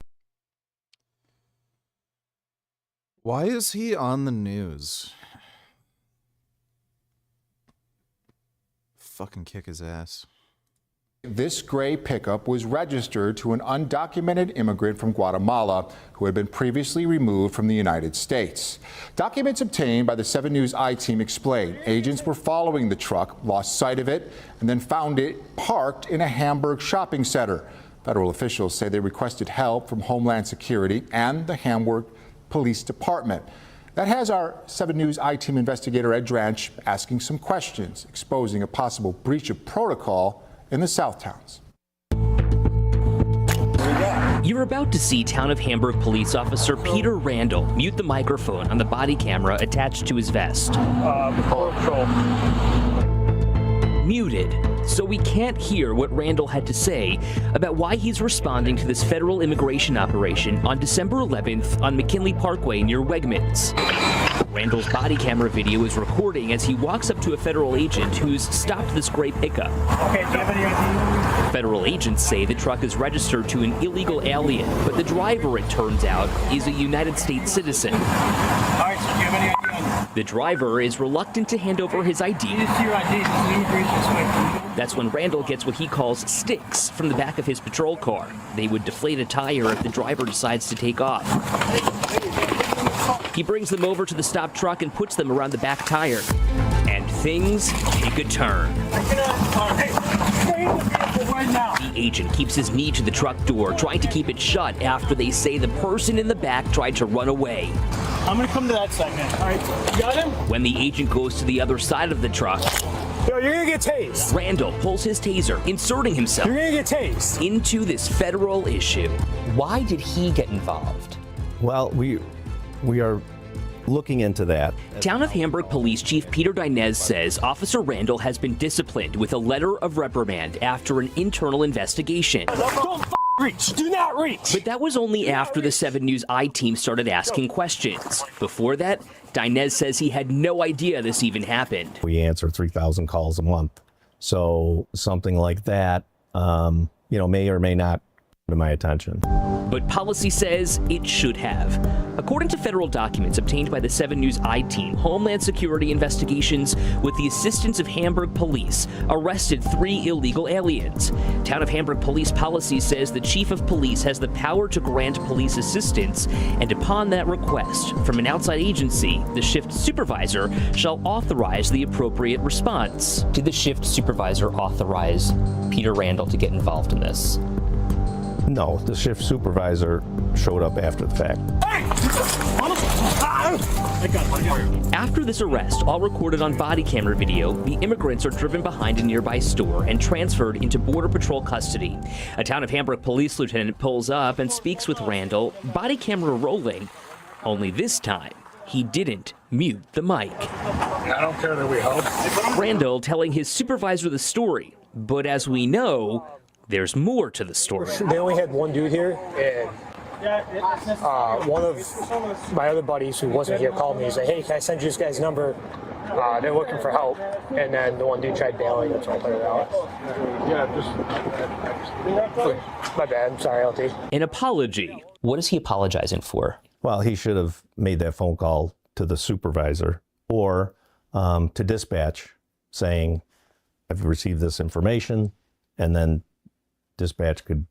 Why is he on the news? Fucking kick his ass. This gray pickup was registered to an undocumented immigrant from Guatemala who had been previously removed from the United States. Documents obtained by the 7 News I-team explain agents were following the truck, lost sight of it, and then found it parked in a Hamburg shopping center. Federal officials say they requested help from Homeland Security and the Hamburg Police Department. That has our 7 News I-team investigator Ed Dranch asking some questions, exposing a possible breach of protocol in the South Towns. You're about to see Town of Hamburg police officer Peter Randall mute the microphone on the body camera attached to his vest. Muted, so we can't hear what Randall had to say about why he's responding to this federal immigration operation on December 11th on McKinley Parkway near Wegmans. Randall's body camera video is recording as he walks up to a federal agent who's stopped this gray pickup. Okay, do you have any idea? Federal agents say the truck is registered to an illegal alien, but the driver, it turns out, is a United States citizen. All right, so do you have any idea? The driver is reluctant to hand over his ID. Your ID is an immigration inspector. That's when Randall gets what he calls sticks from the back of his patrol car. They would deflate a tire if the driver decides to take off. He brings them over to the stopped truck and puts them around the back tire. And things take a turn. The agent keeps his knee to the truck door, trying to keep it shut after they say the person in the back tried to run away. I'm gonna come to that side now. All right, you got him? When the agent goes to the other side of the truck, Yo, you're gonna get tased. Randall pulls his taser, inserting himself You're gonna get tased. into this federal issue. Why did he get involved? Well, we are looking into that. Town of Hamburg Police Chief Peter Dinez says Officer Randall has been disciplined with a letter of reprimand after an internal investigation. Don't reach. Do not reach. But that was only after the 7 News I-team started asking questions. Before that, Dinez says he had no idea this even happened. We answer 3,000 calls a month. So something like that, may or may not come to my attention. But policy says it should have. According to federal documents obtained by the 7 News I-team, Homeland Security investigations, with the assistance of Hamburg police, arrested 3 illegal aliens. Town of Hamburg police policy says the chief of police has the power to grant police assistance, and upon that request from an outside agency, the shift supervisor shall authorize the appropriate response. Did the shift supervisor authorize Peter Randall to get involved in this? No, the shift supervisor showed up after the fact. After this arrest, all recorded on body camera video, the immigrants are driven behind a nearby store and transferred into Border Patrol custody. A Town of Hamburg police lieutenant pulls up and speaks with Randall, body camera rolling. Only this time, he didn't mute the mic. I don't care that we help. Randall telling his supervisor the story, but as we know, there's more to the story. They only had one dude here, and one of my other buddies who wasn't here called me. He said, "Hey, can I send you this guy's number? They're looking for help, and then the one dude tried bailing. That's what I put it out. Yeah, just my bad. I'm sorry, LT. An apology. What is he apologizing for? Well, he should have made that phone call to the supervisor or to dispatch saying, I've received this information, and then dispatch could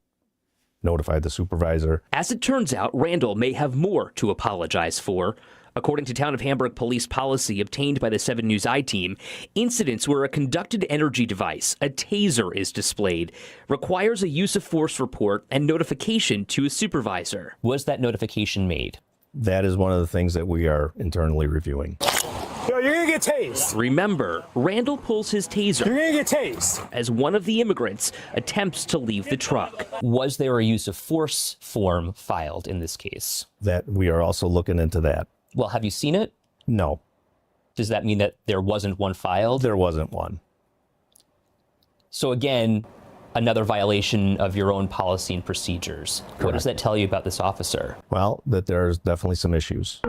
notify the supervisor. As it turns out, Randall may have more to apologize for. According to Town of Hamburg police policy obtained by the 7 News I-Team, incidents where a conducted energy device, a taser, is displayed requires a use of force report and notification to a supervisor. Was that notification made? That is one of the things that we are internally reviewing. Yo, you're gonna get tased. Remember, Randall pulls his taser. You're gonna get tased. As one of the immigrants attempts to leave the truck. Was there a use of force form filed in this case? That we are also looking into that. Well, have you seen it? No. Does that mean that there wasn't one filed? There wasn't one. So again, another violation of your own policy and procedures. Correct. What does that tell you about this officer? Well, that there's definitely some issues.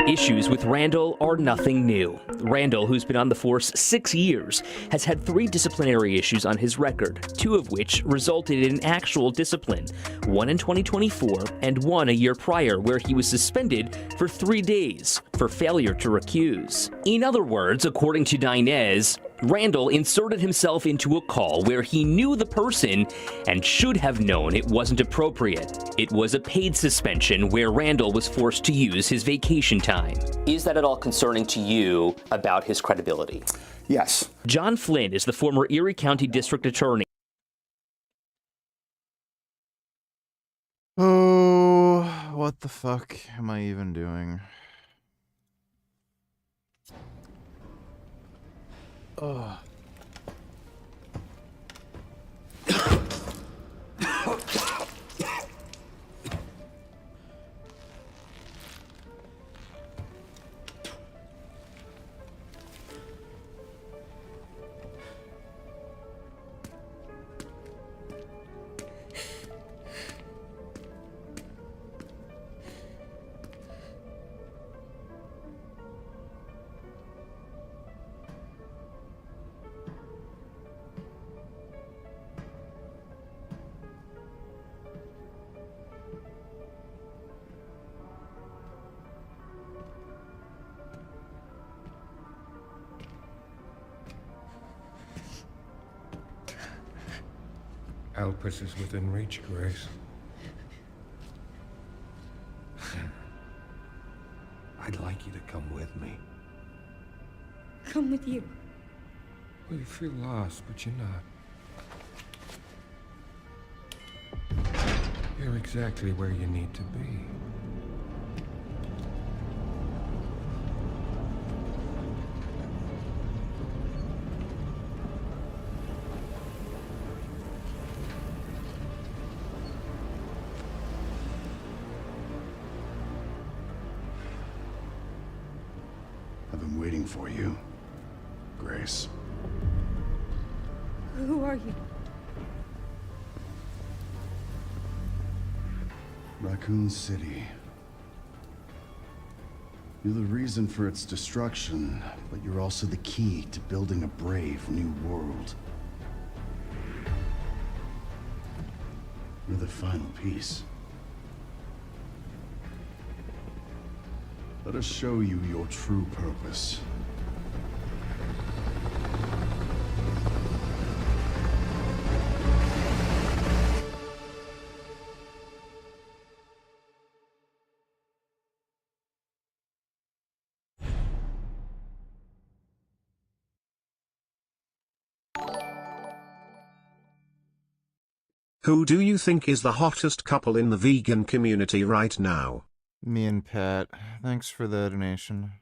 Issues with Randall are nothing new. Randall, who's been on the force 6 years, has had 3 disciplinary issues on his record, 2 of which resulted in actual discipline, one in 2024 and one a year prior, where he was suspended for 3 days for failure to recuse. In other words, according to Dinez, Randall inserted himself into a call where he knew the person and should have known it wasn't appropriate. It was a paid suspension where Randall was forced to use his vacation time. Is that at all concerning to you about his credibility? Yes. John Flynn is the former Erie County District Attorney. Oh, what the fuck am I even doing? Oh. Alpus is within reach, Grace. I'd like you to come with me. Come with you. Well, you feel lost, but you're not. You're exactly where you need to be. I've been waiting for you, Grace. Who are you? Raccoon City. You're the reason for its destruction, but you're also the key to building a brave new world. You're the final piece. Let us show you your true purpose. Who do you think is the hottest couple in the vegan community right now? Me and Pat. Thanks for the donation.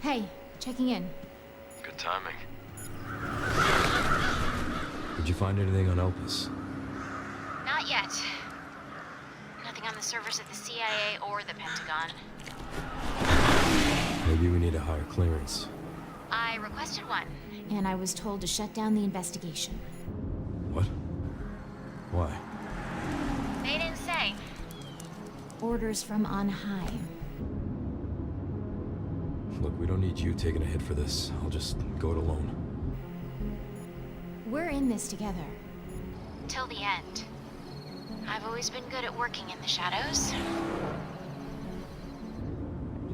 Hey, checking in. Good timing. Did you find anything on Elpis? Not yet. Nothing on the servers of the CIA or the Pentagon. Maybe we need a higher clearance. I requested one, and I was told to shut down the investigation. What? Why? They didn't say. Orders from on high. Look, we don't need you taking a hit for this. I'll just go it alone. We're in this together. Till the end. I've always been good at working in the shadows.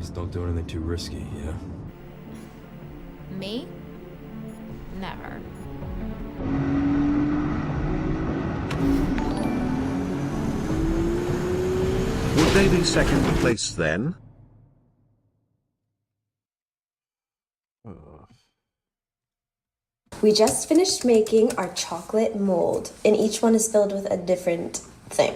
Just don't do anything too risky, yeah? Me? Never. Would they be second place then? We just finished making our chocolate mold, and each one is filled with a different thing.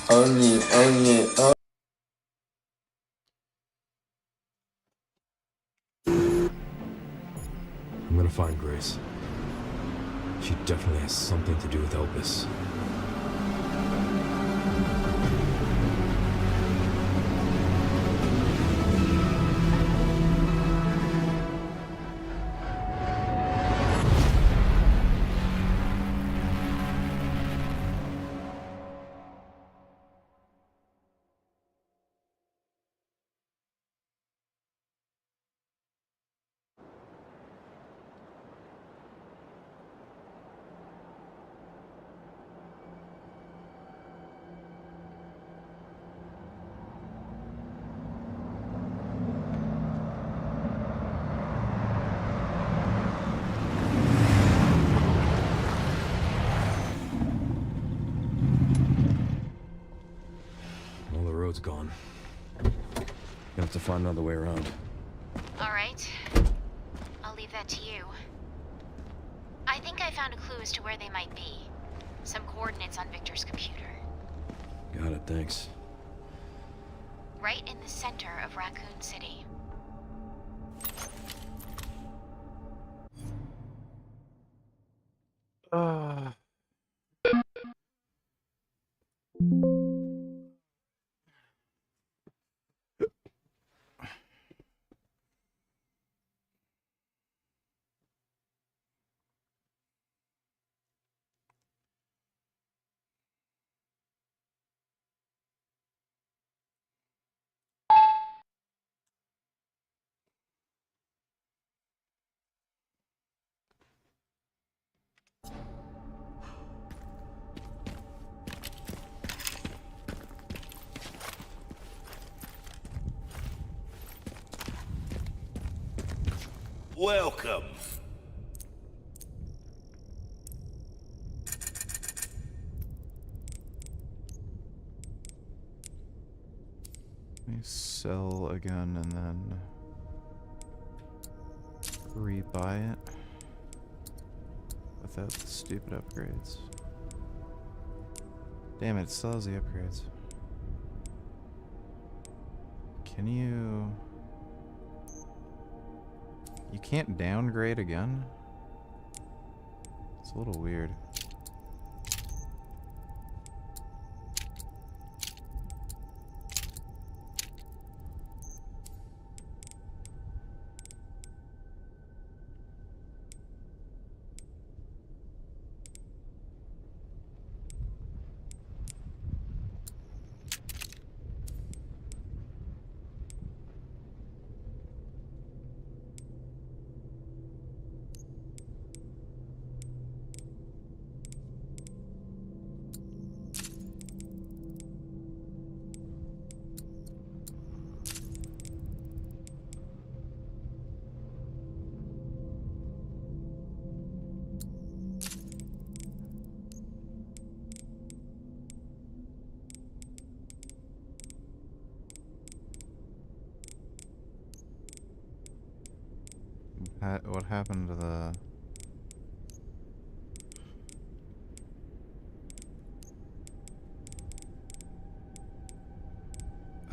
Oh. I'm gonna find Grace. She definitely has something to do with Elpis. Gone. Gonna have to find another way around. All right. I'll leave that to you. I think I found a clue as to where they might be. Some coordinates on Victor's computer. Got it, thanks. Right in the center of Raccoon City. Welcome. Let me sell again and then rebuy it without the stupid upgrades. Damn it, it still has the upgrades. Can you... You can't downgrade again? It's a little weird. What happened to the...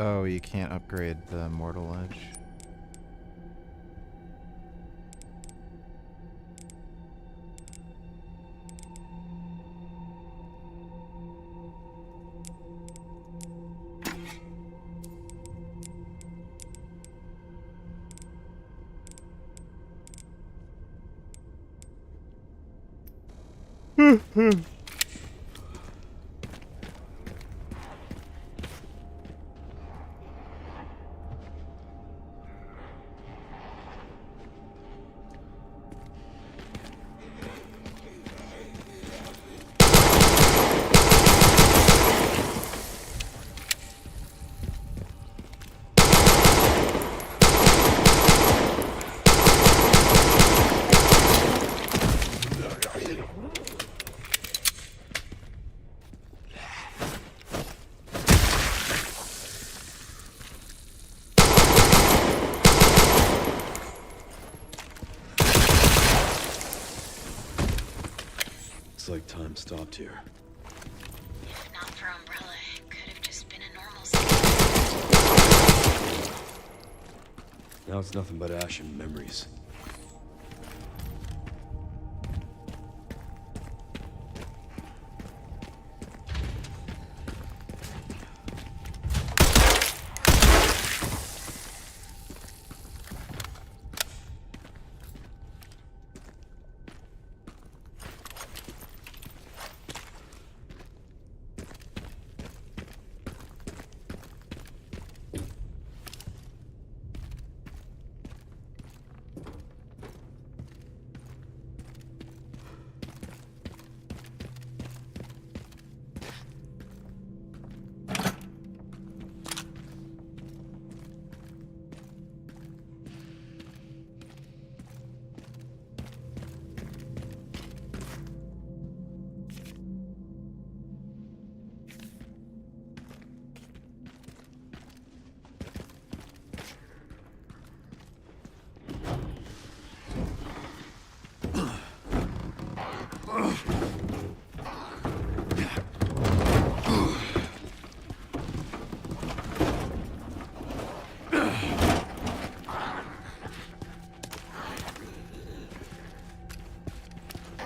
Oh, you can't upgrade the Mortal Edge. Looks like time stopped here. If not for Umbrella, it could have just been a normal Now it's nothing but ash and memories.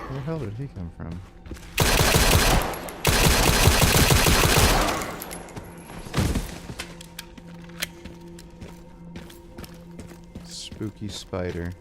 Where the hell did he come from? Spooky spider.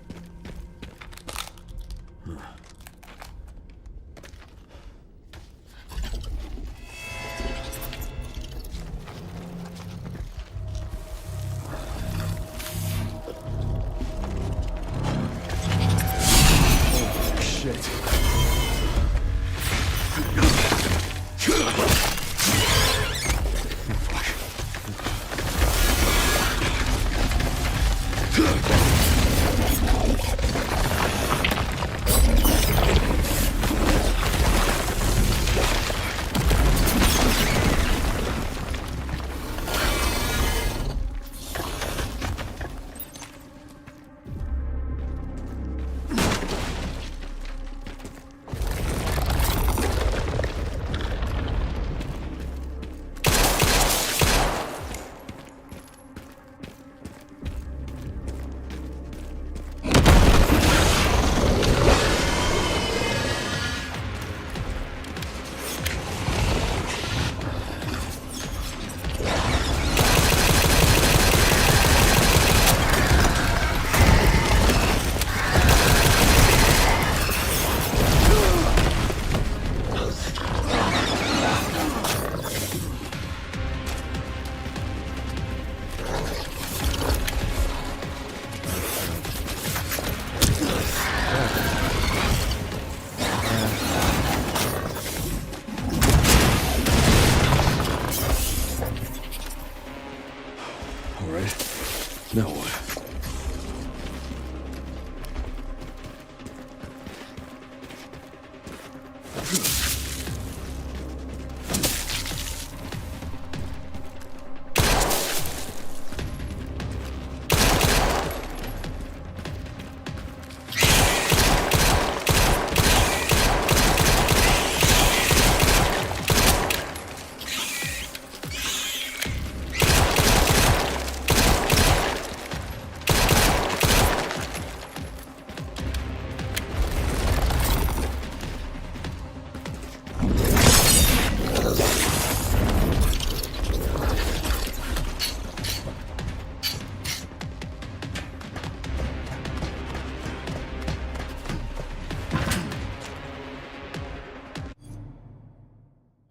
Now what?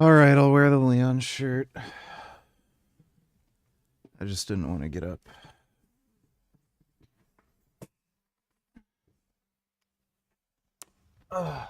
Alright, I'll wear the Leon shirt. I just didn't want to get up. Ugh.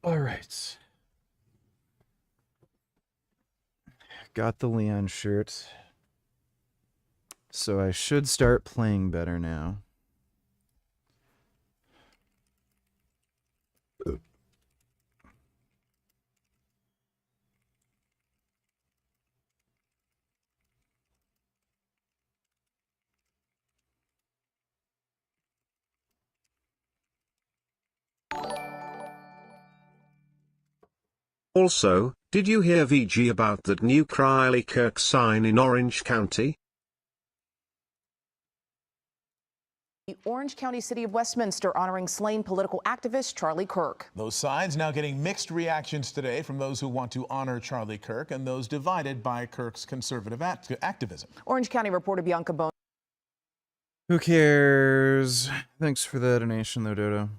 All right. Got the Leon shirt. So I should start playing better now. Also, did you hear VG about that new Cryley Kirk sign in Orange County? The Orange County City of Westminster honoring slain political activist Charlie Kirk. Those signs now getting mixed reactions today from those who want to honor Charlie Kirk and those divided by Kirk's conservative activism. Orange County reporter Bianca Bone. Who cares? Thanks for the donation, though, Dodo.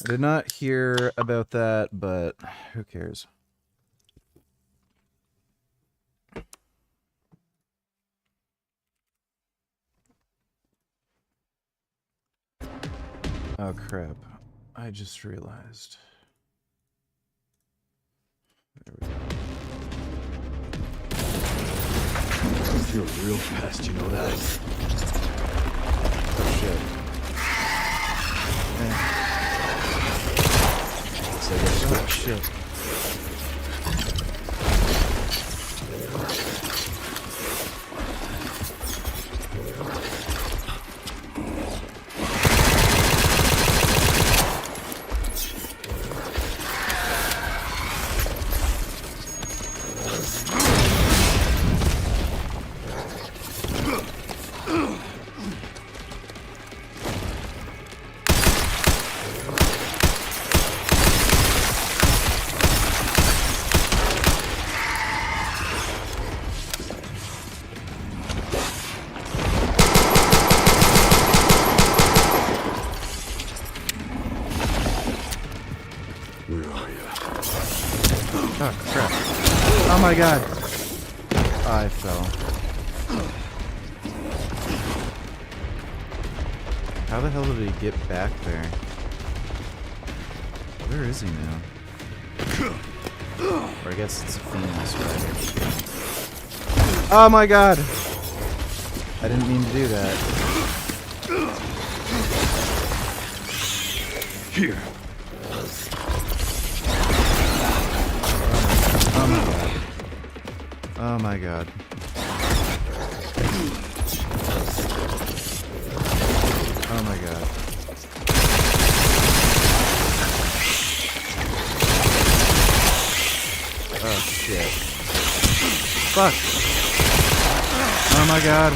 I did not hear about that, but who cares? Oh, crap. I just realized. There we go. You're real fast, you know that? Oh, shit. Oh, shit. Oh, crap. Oh my god. I fell. How the hell did he get back there? Where is he now? Or I guess it's a female spider. Oh my god! I didn't mean to do that. Here. Oh my god. Oh my god. Oh my god. Oh shit. Fuck. Oh my god.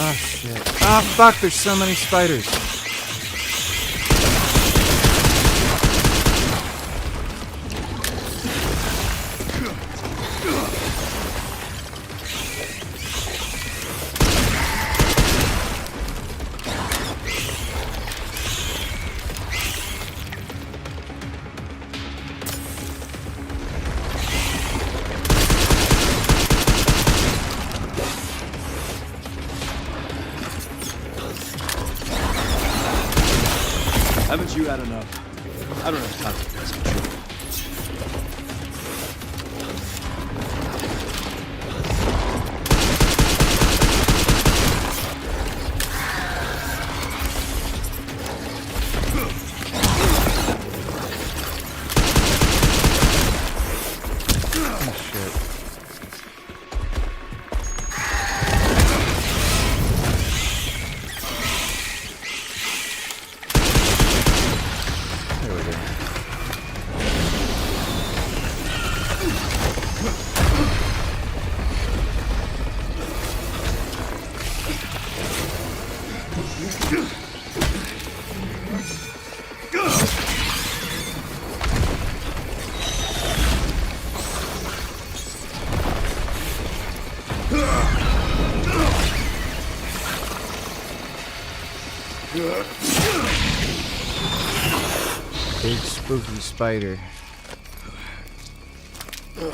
Oh shit. Oh fuck, there's so many spiders. Haven't you had enough? I don't have time for this control. Oh, shit. There we go. Big spooky spider. Oh,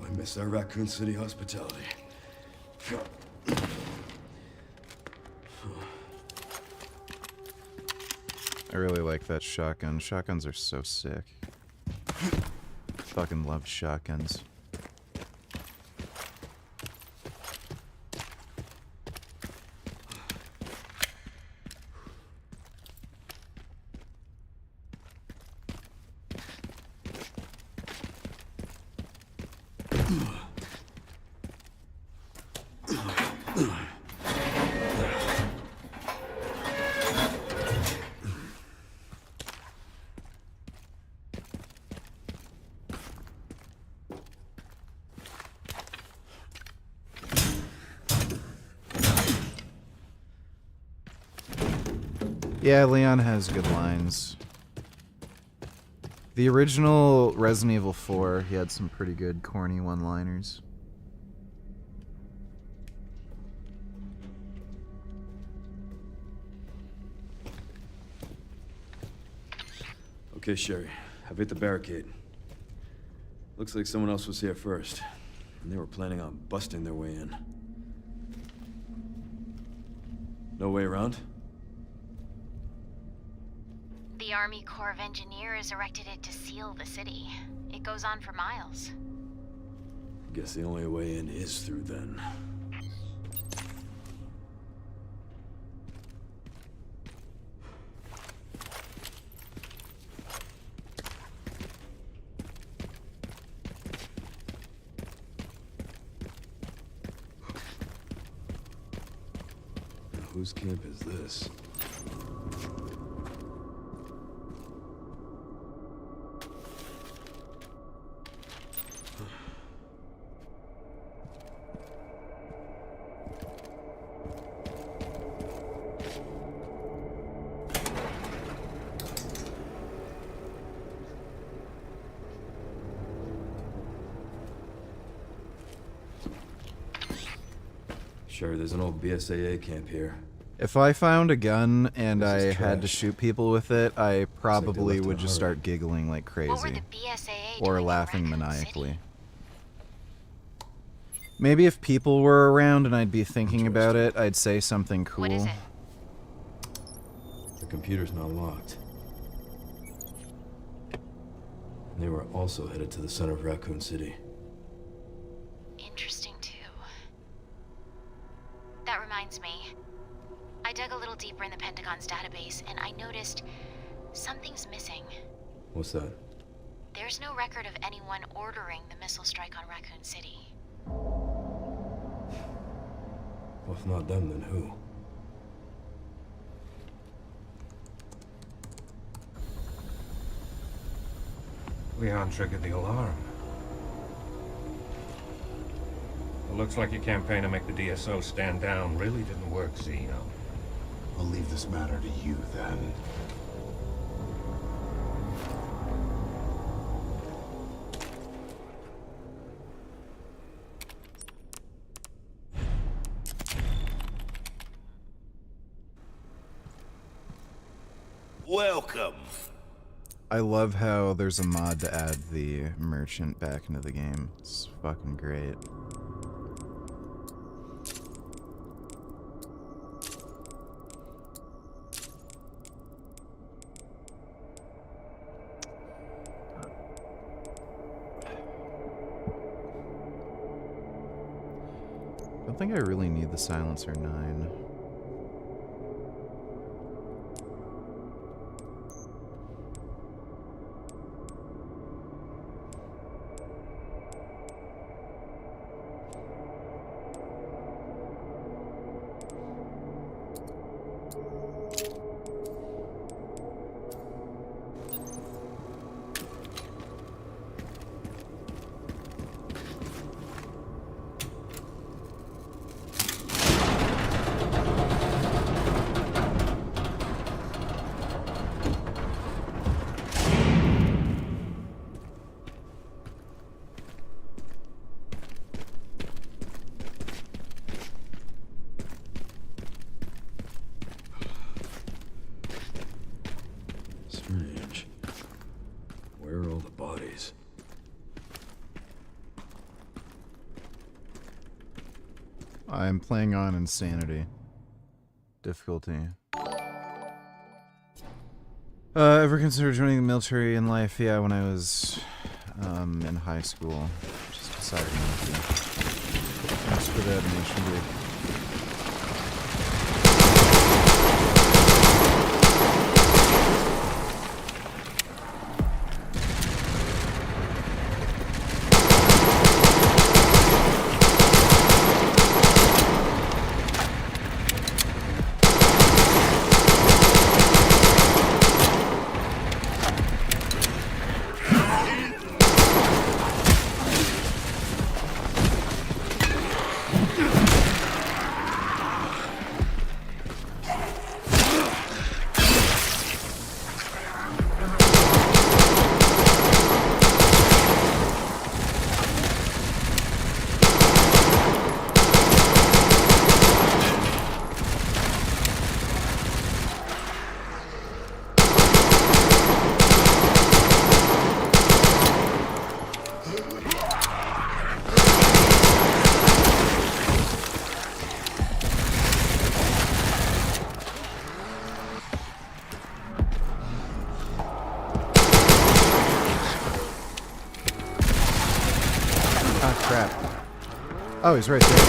I miss our Raccoon City hospitality. I really like that shotgun. Shotguns are so sick. Fucking love shotguns. Yeah, Leon has good lines. The original Resident Evil 4, he had some pretty good corny one-liners. Okay, Sherry. I've hit the barricade. Looks like someone else was here first, and they were planning on busting their way in. No way around? The Army Corps of Engineers erected it to seal the city. It goes on for miles. Guess the only way in is through then. Now, whose camp is this? Sure, there's an old BSAA camp here. If I found a gun and This I is had to trash. shoot people with it, I probably left in would a just hurry. start giggling like What were crazy. the BSAA Or doing in laughing Raccoon maniacally. City? Maybe if people were around and I'd be thinking about it, I'd say something cool. What is it? The computer's not locked. And they were also headed to the center of Raccoon City. Interesting, too. That reminds me. I dug a little deeper in the Pentagon's database, and I noticed something's missing. What's that? There's no record of anyone ordering the missile strike on Raccoon City. Well, if not them, then who? Leon triggered the alarm. It looks like your campaign to make the DSO stand down really didn't work, Zeno. I'll leave this matter to you, then. Welcome. I love how there's a mod to add the merchant back into the game. It's fucking great. I don't think I really need the silencer 9. I'm playing on Insanity. Difficulty. Ever considered joining the military in life? Yeah, when I was in high school. Just decided not to. Thanks for the donation, dude. Oh, he's right there.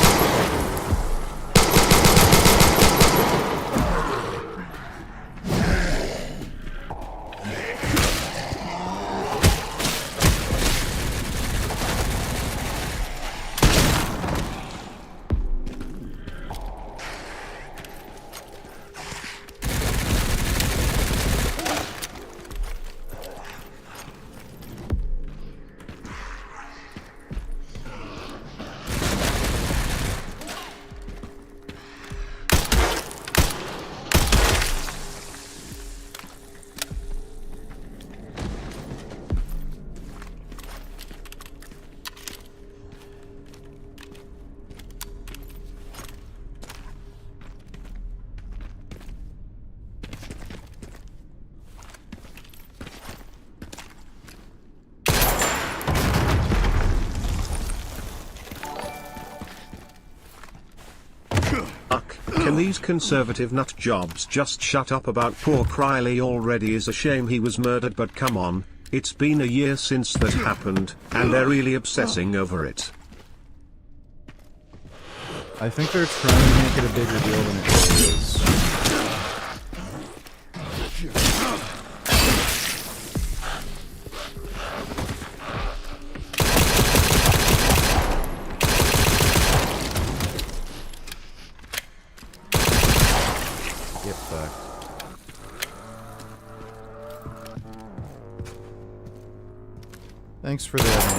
Can these conservative nut jobs just shut up about poor Criley already? Is a shame he was murdered, but come on, it's been a year since that happened, and they're really obsessing over it. I think they're trying to make it a bigger deal than it really is. Get fucked. Thanks for that.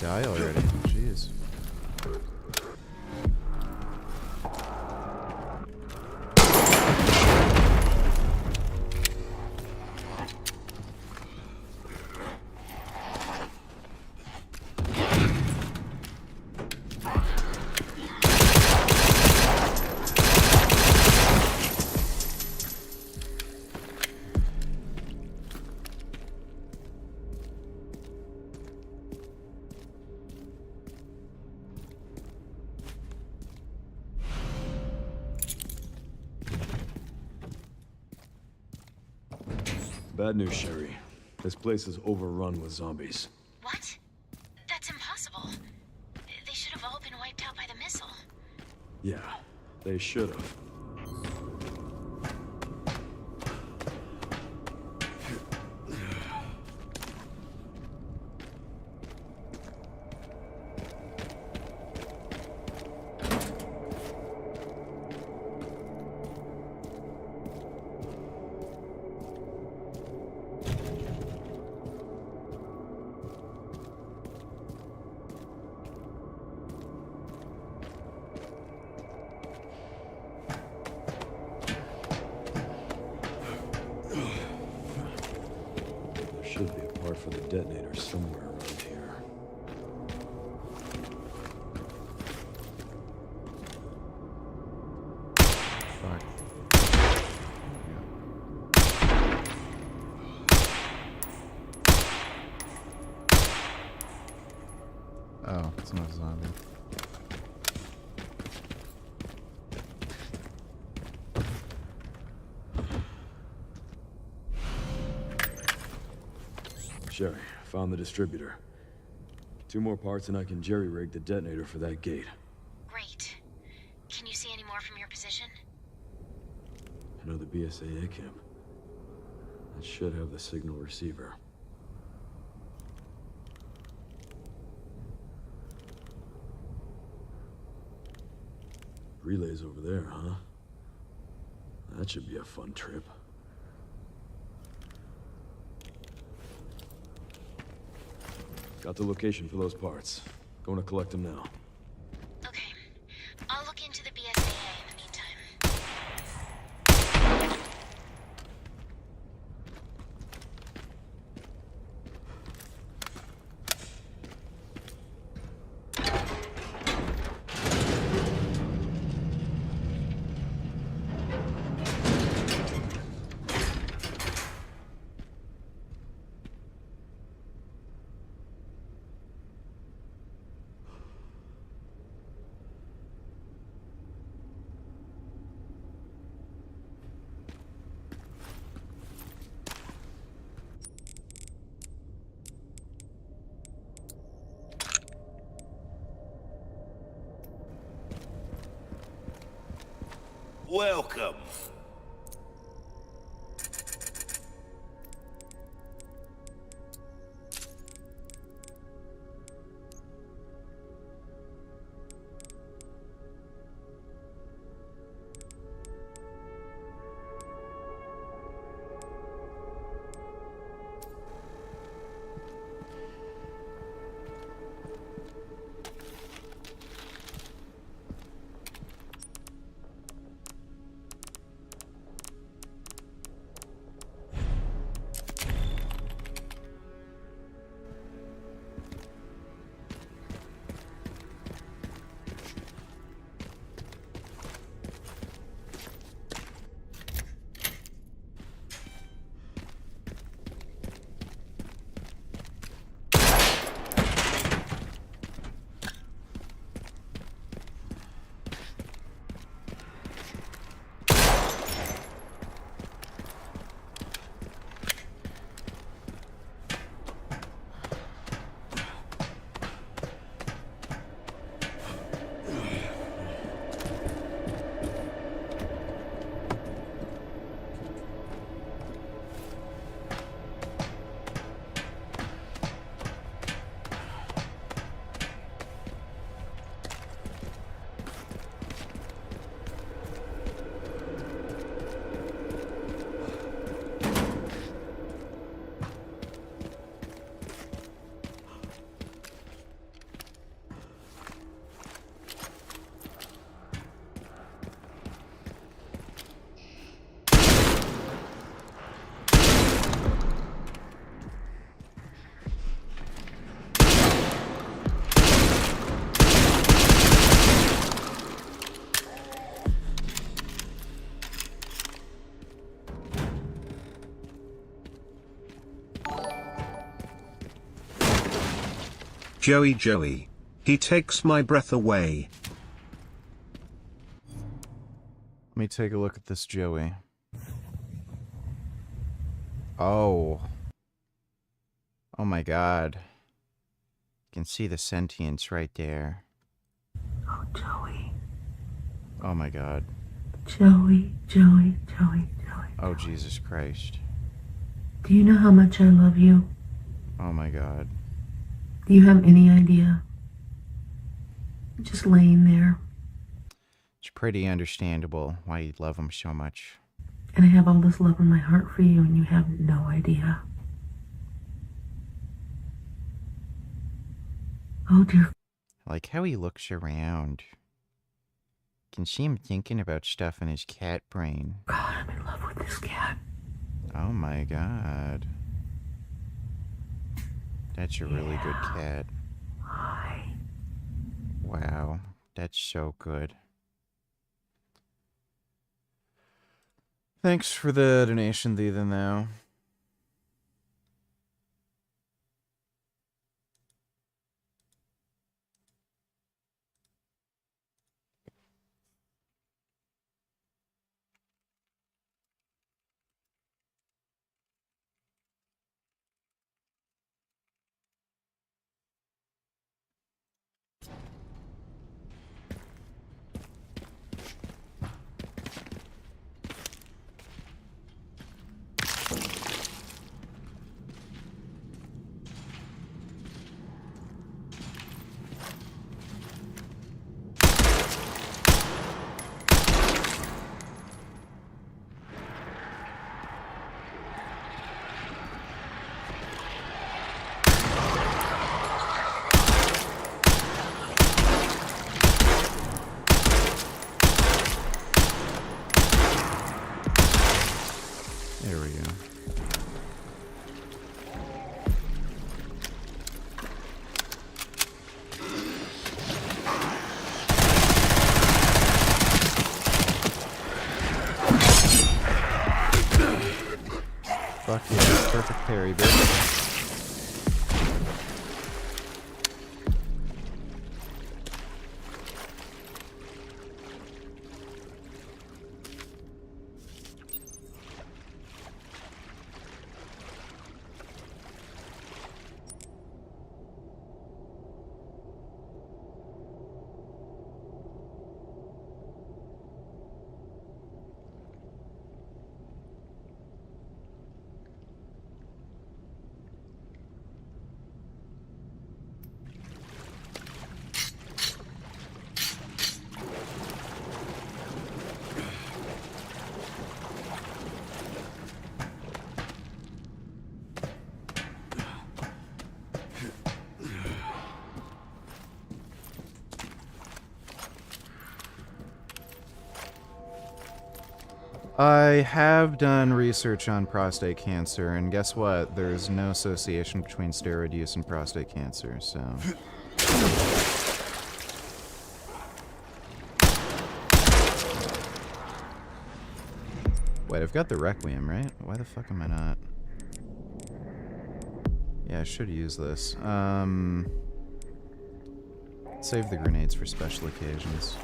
Die already. Jeez. Bad news, Sherry. This place is overrun with zombies. What? That's impossible. They should have all been wiped out by the missile. Yeah, they should have. should be a part for the detonator somewhere around here. Fuck. Oh, it's not a zombie. Sherry, found the distributor. 2 more parts and I can jerry-rig the detonator for that gate. Great. Can you see any more from your position? I know the BSAA camp. That should have the signal receiver. Relay's over there, huh? That should be a fun trip. Got the location for those parts. Going to collect them now. Okay. I'll look into the BSAA in the meantime. Welcome. Joey. He takes my breath away. Let me take a look at this Joey. Oh. Oh my god. You can see the sentience right there. Oh, Joey. Oh my god. Joey. Oh, Jesus Christ. Do you know how much I love you? Oh my god. Do you have any idea? Just laying there. It's pretty understandable why you'd love him so much. And I have all this love in my heart for you, and you have no idea. Oh, dear. I like how he looks around. You can see him thinking about stuff in his cat brain. God, I'm in love with this cat. Oh my god. That's a really good cat. Wow, that's so good. Thanks for the donation, Ethan, though. There we go. Fuck yeah, perfect parry, bitch. I have done research on prostate cancer, and guess what? There's no association between steroid use and prostate cancer, so... Wait, I've got the Requiem, right? Why the fuck am I not? Yeah, I should use this. Save the grenades for special occasions.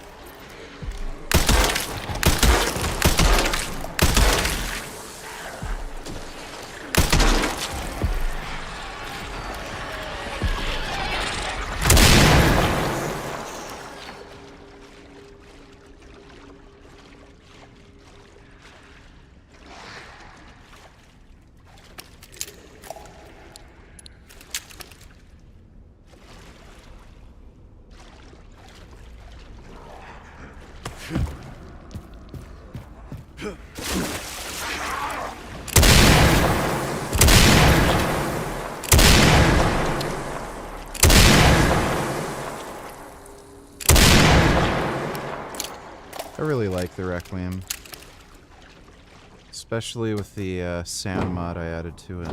I really like the Requiem. Especially with the sound mod I added to it.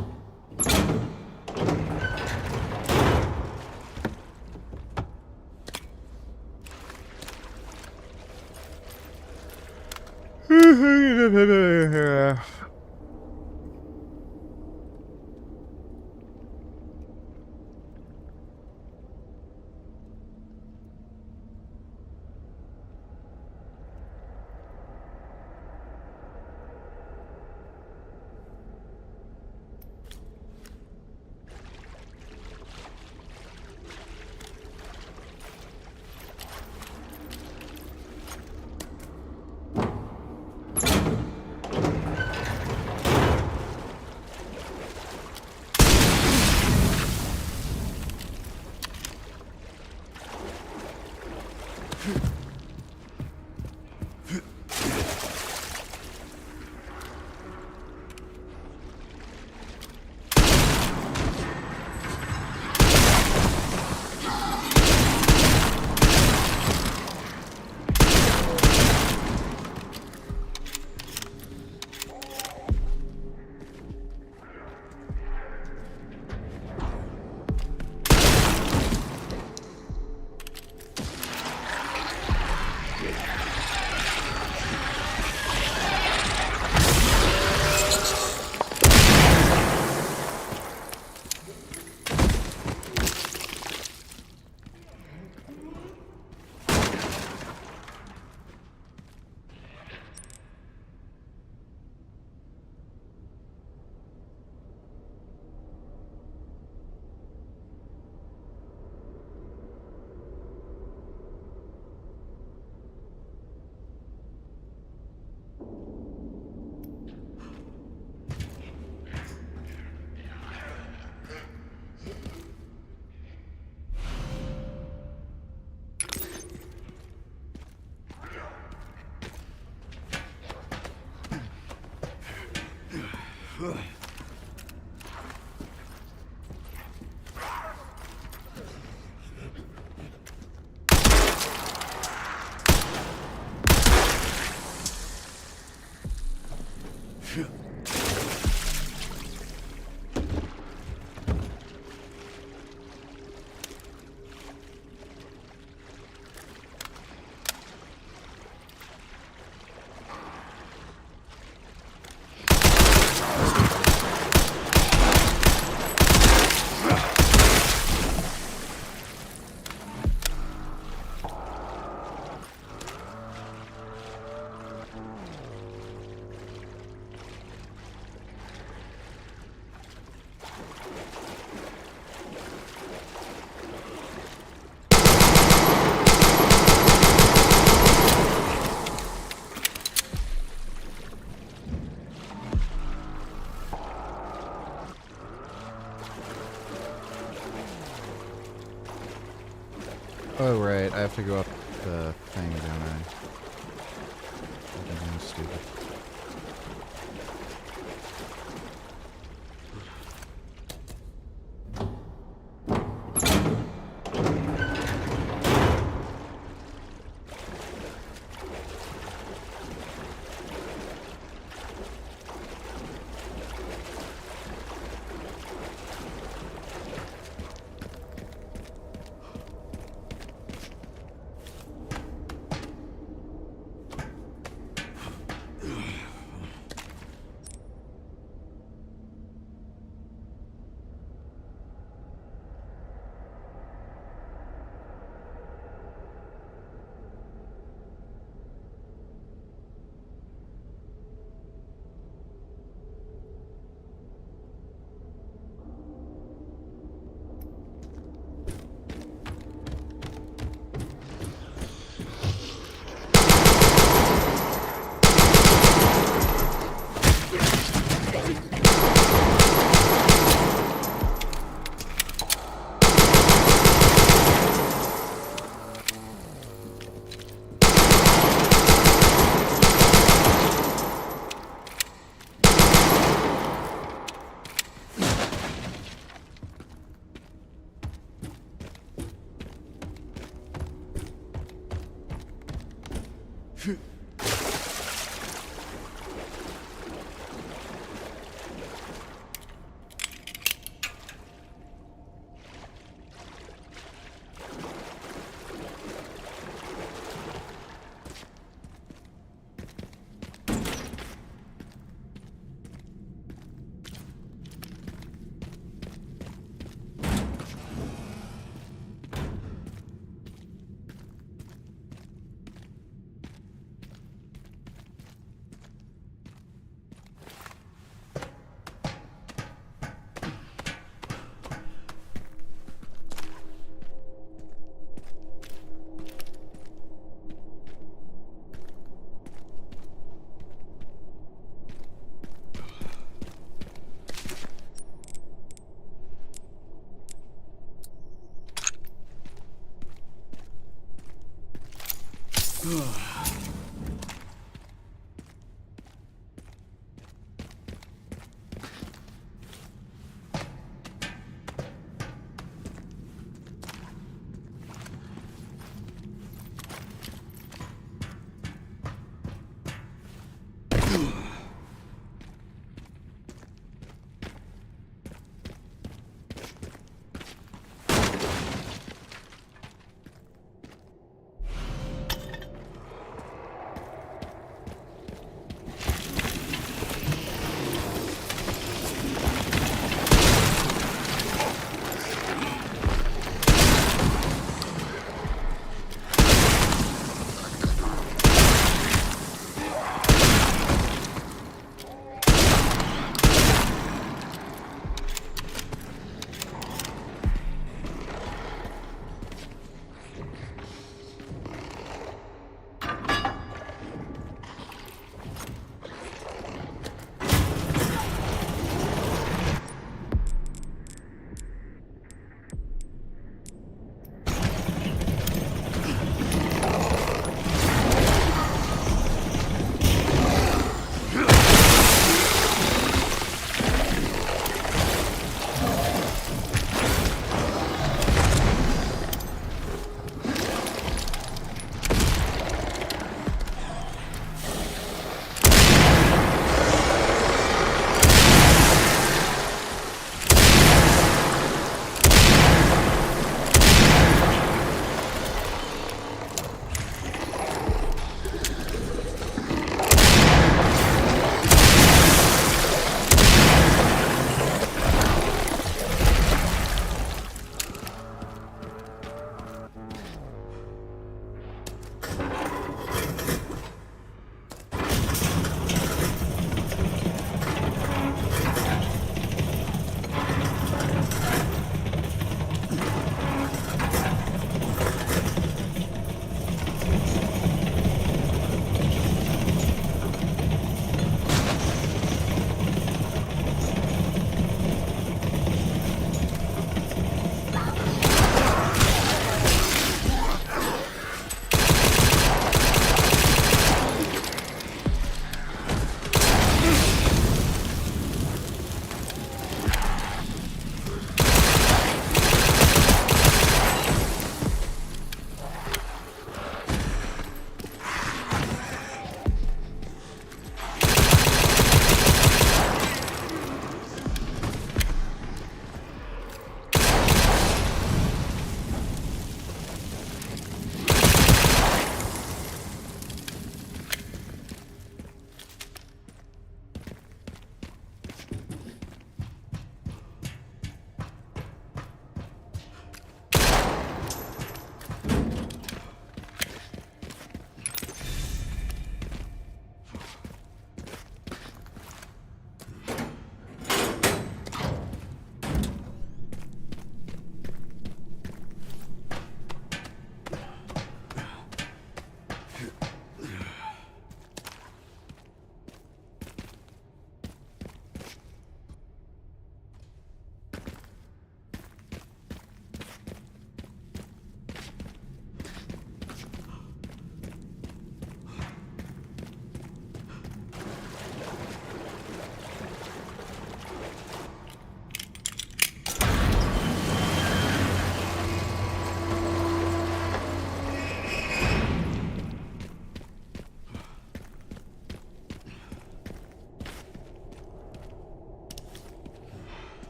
Oh, right. I have to go up the thing, don't I? I'm stupid.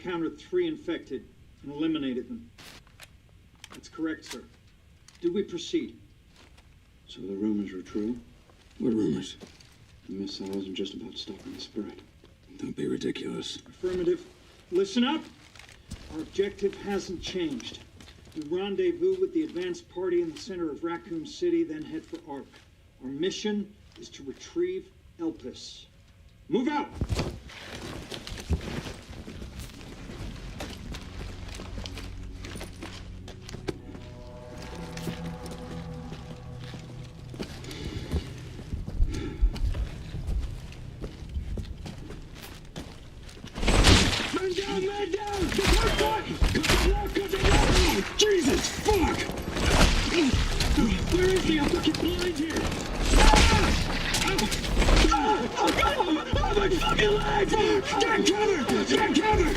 encountered 3 infected and eliminated them. That's correct, sir. Do we proceed? So the rumors were true? What rumors? The missile isn't just about stopping the spread. Don't be ridiculous. Affirmative. Listen up. Our objective hasn't changed. We rendezvous with the advanced party in the center of Raccoon City, then head for Ark. Our mission is to retrieve Elpis. Move out! Man down, man down! Jesus, fuck! Where is he? I'm fucking blind here! Oh, my fucking legs! Get cover! Get cover!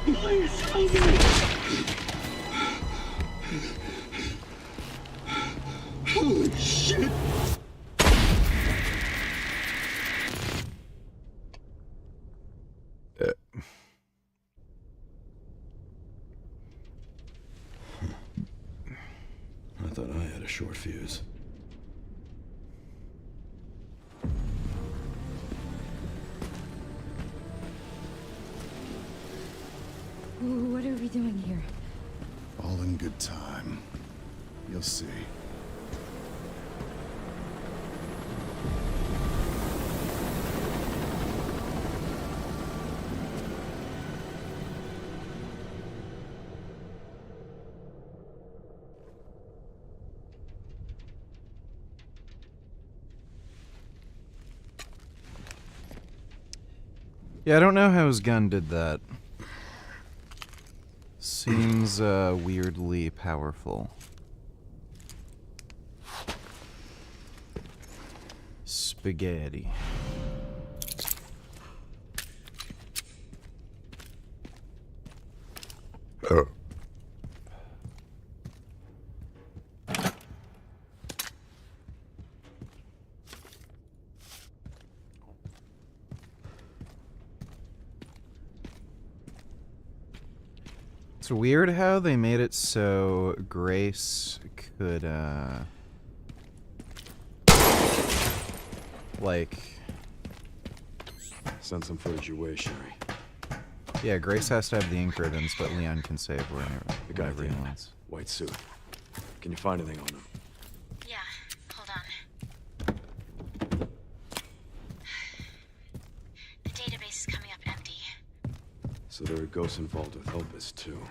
Please help me! Holy shit! I thought I had a short fuse. What are we doing here? All in good time. You'll see. Yeah, I don't know how his gun did that. Seems weirdly powerful. Spaghetti. It's weird how they made it so Grace could, like... Send some footage your way, Sherry. Yeah, Grace has to have the ink ribbons, but Leon can save whenever he wants. White suit. Can you find anything on him? Yeah, hold on. The database is coming up empty. So there are ghosts involved with Elpis, too.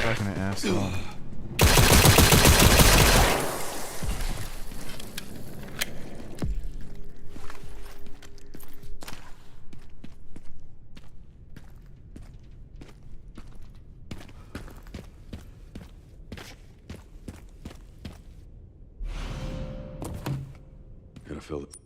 Fucking asshole. Gotta fill it.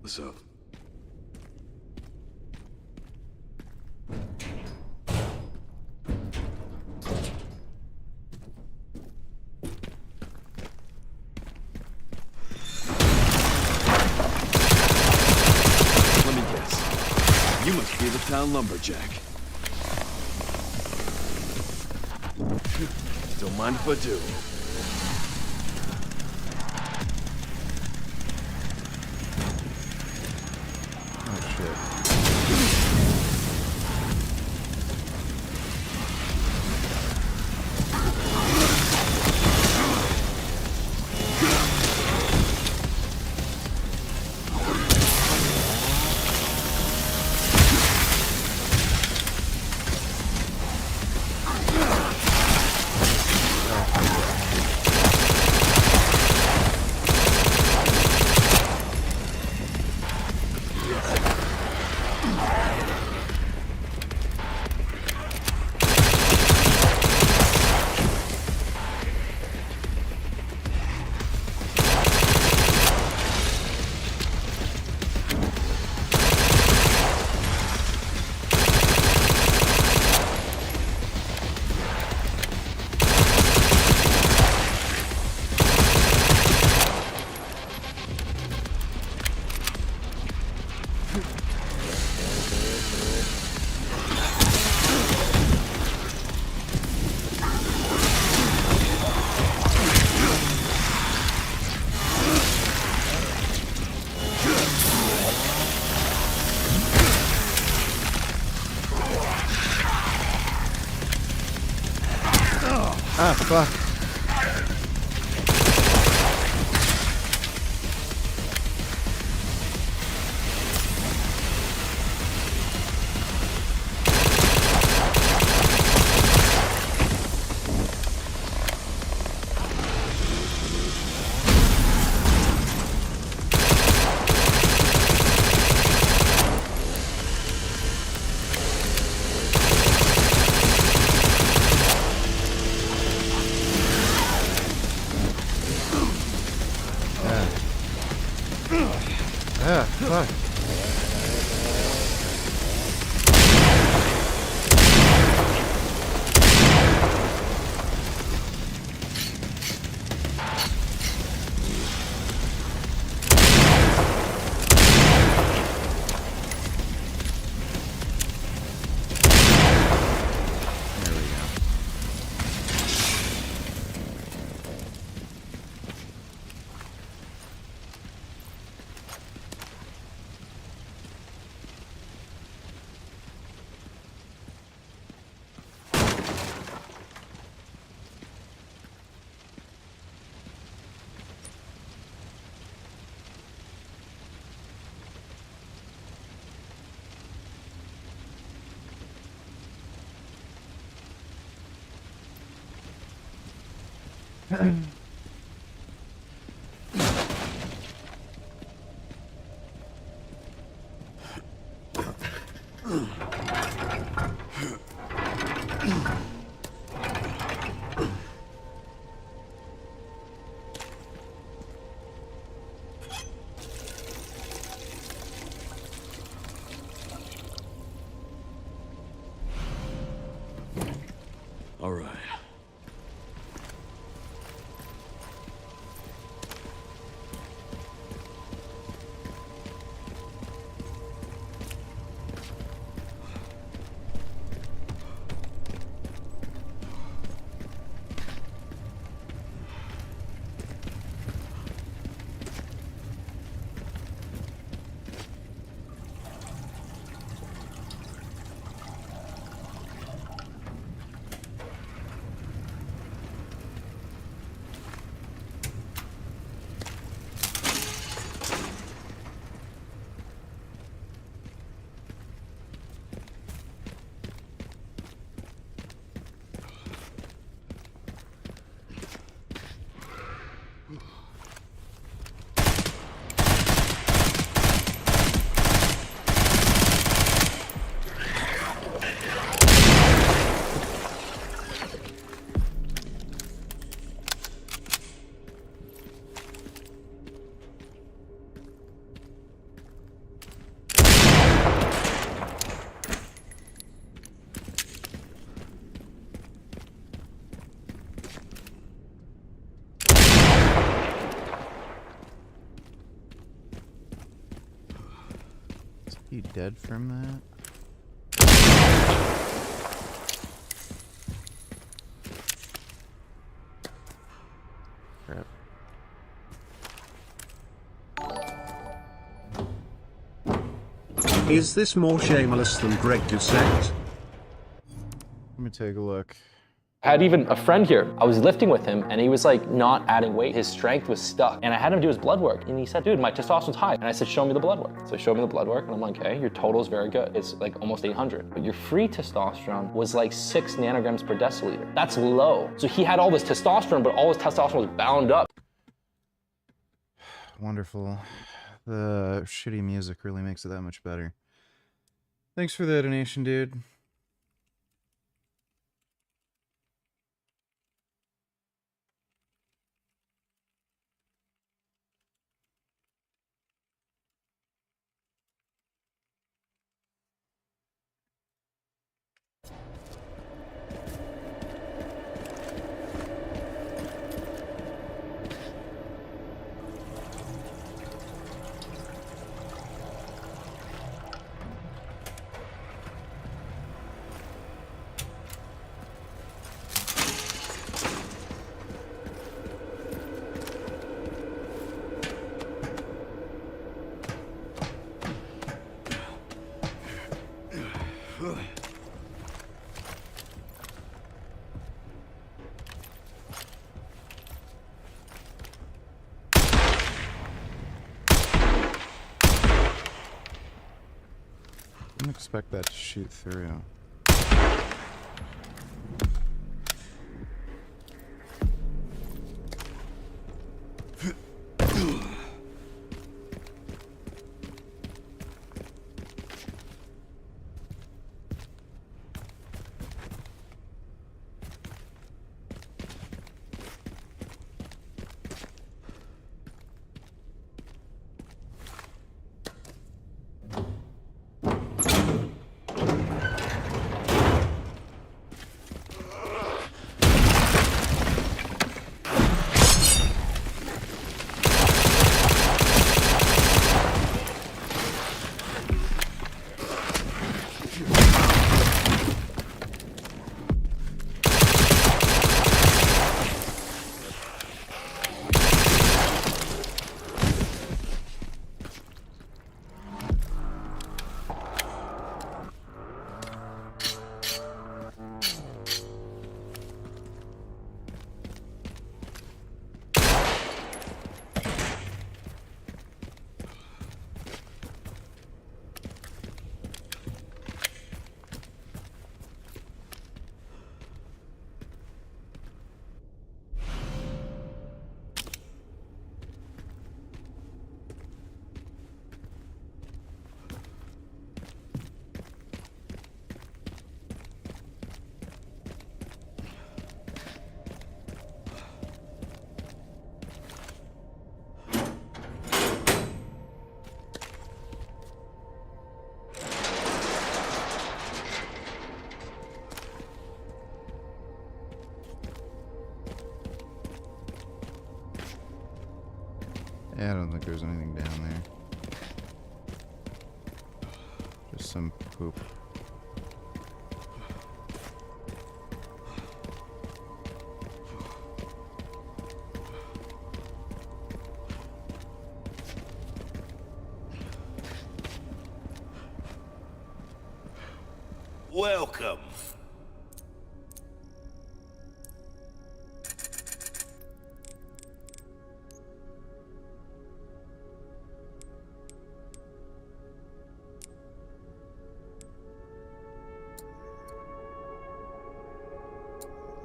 What's up? Let me guess. You must be the town lumberjack. Don't mind if I do. fuck. Fuck. All right. Is he dead from that? Crap. Is this more shameless than Greg Doucette? Let me take a look. I had even a friend here. I was lifting with him and he was like not adding weight. His strength was stuck. And I had him do his blood work and he said, dude, my testosterone's high. And I said, show me the blood work. So he showed me the blood work and I'm like, okay, your total is very good. It's like almost 800. But your free testosterone was like 6 nanograms per deciliter. That's low. So he had all this testosterone, but all his testosterone was bound up. Wonderful. The shitty music really makes it that much better. Thanks for the donation, dude. didn't expect that to shoot through. Yeah, I don't think there's anything down there. Just some poop. Welcome.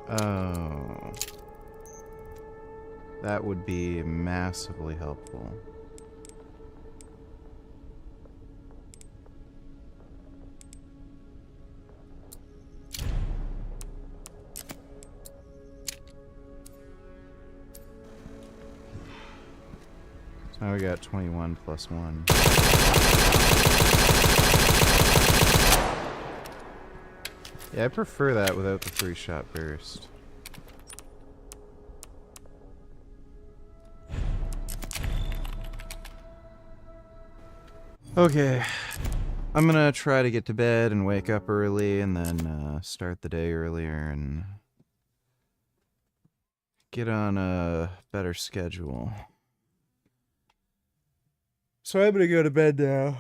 Oh. That would be massively helpful. So now we got 21 plus 1. Yeah, I prefer that without the 3-shot burst. Okay, I'm gonna try to get to bed and wake up early and then start the day earlier and get on a better schedule. So I'm gonna go to bed now.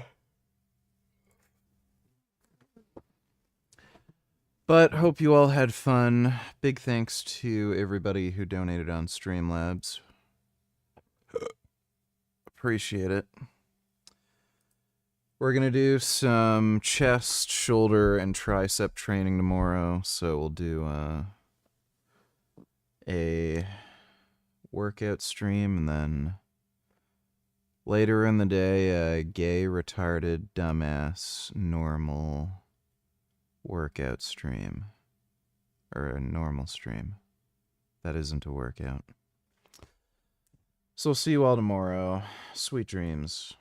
But hope you all had fun. Big thanks to everybody who donated on Streamlabs. Appreciate it. We're going to do some chest, shoulder, and tricep training tomorrow. So we'll do a workout stream and then later in the day, a gay, retarded, dumbass, normal workout stream, or a normal stream that isn't a workout. So we'll see you all tomorrow. Sweet dreams.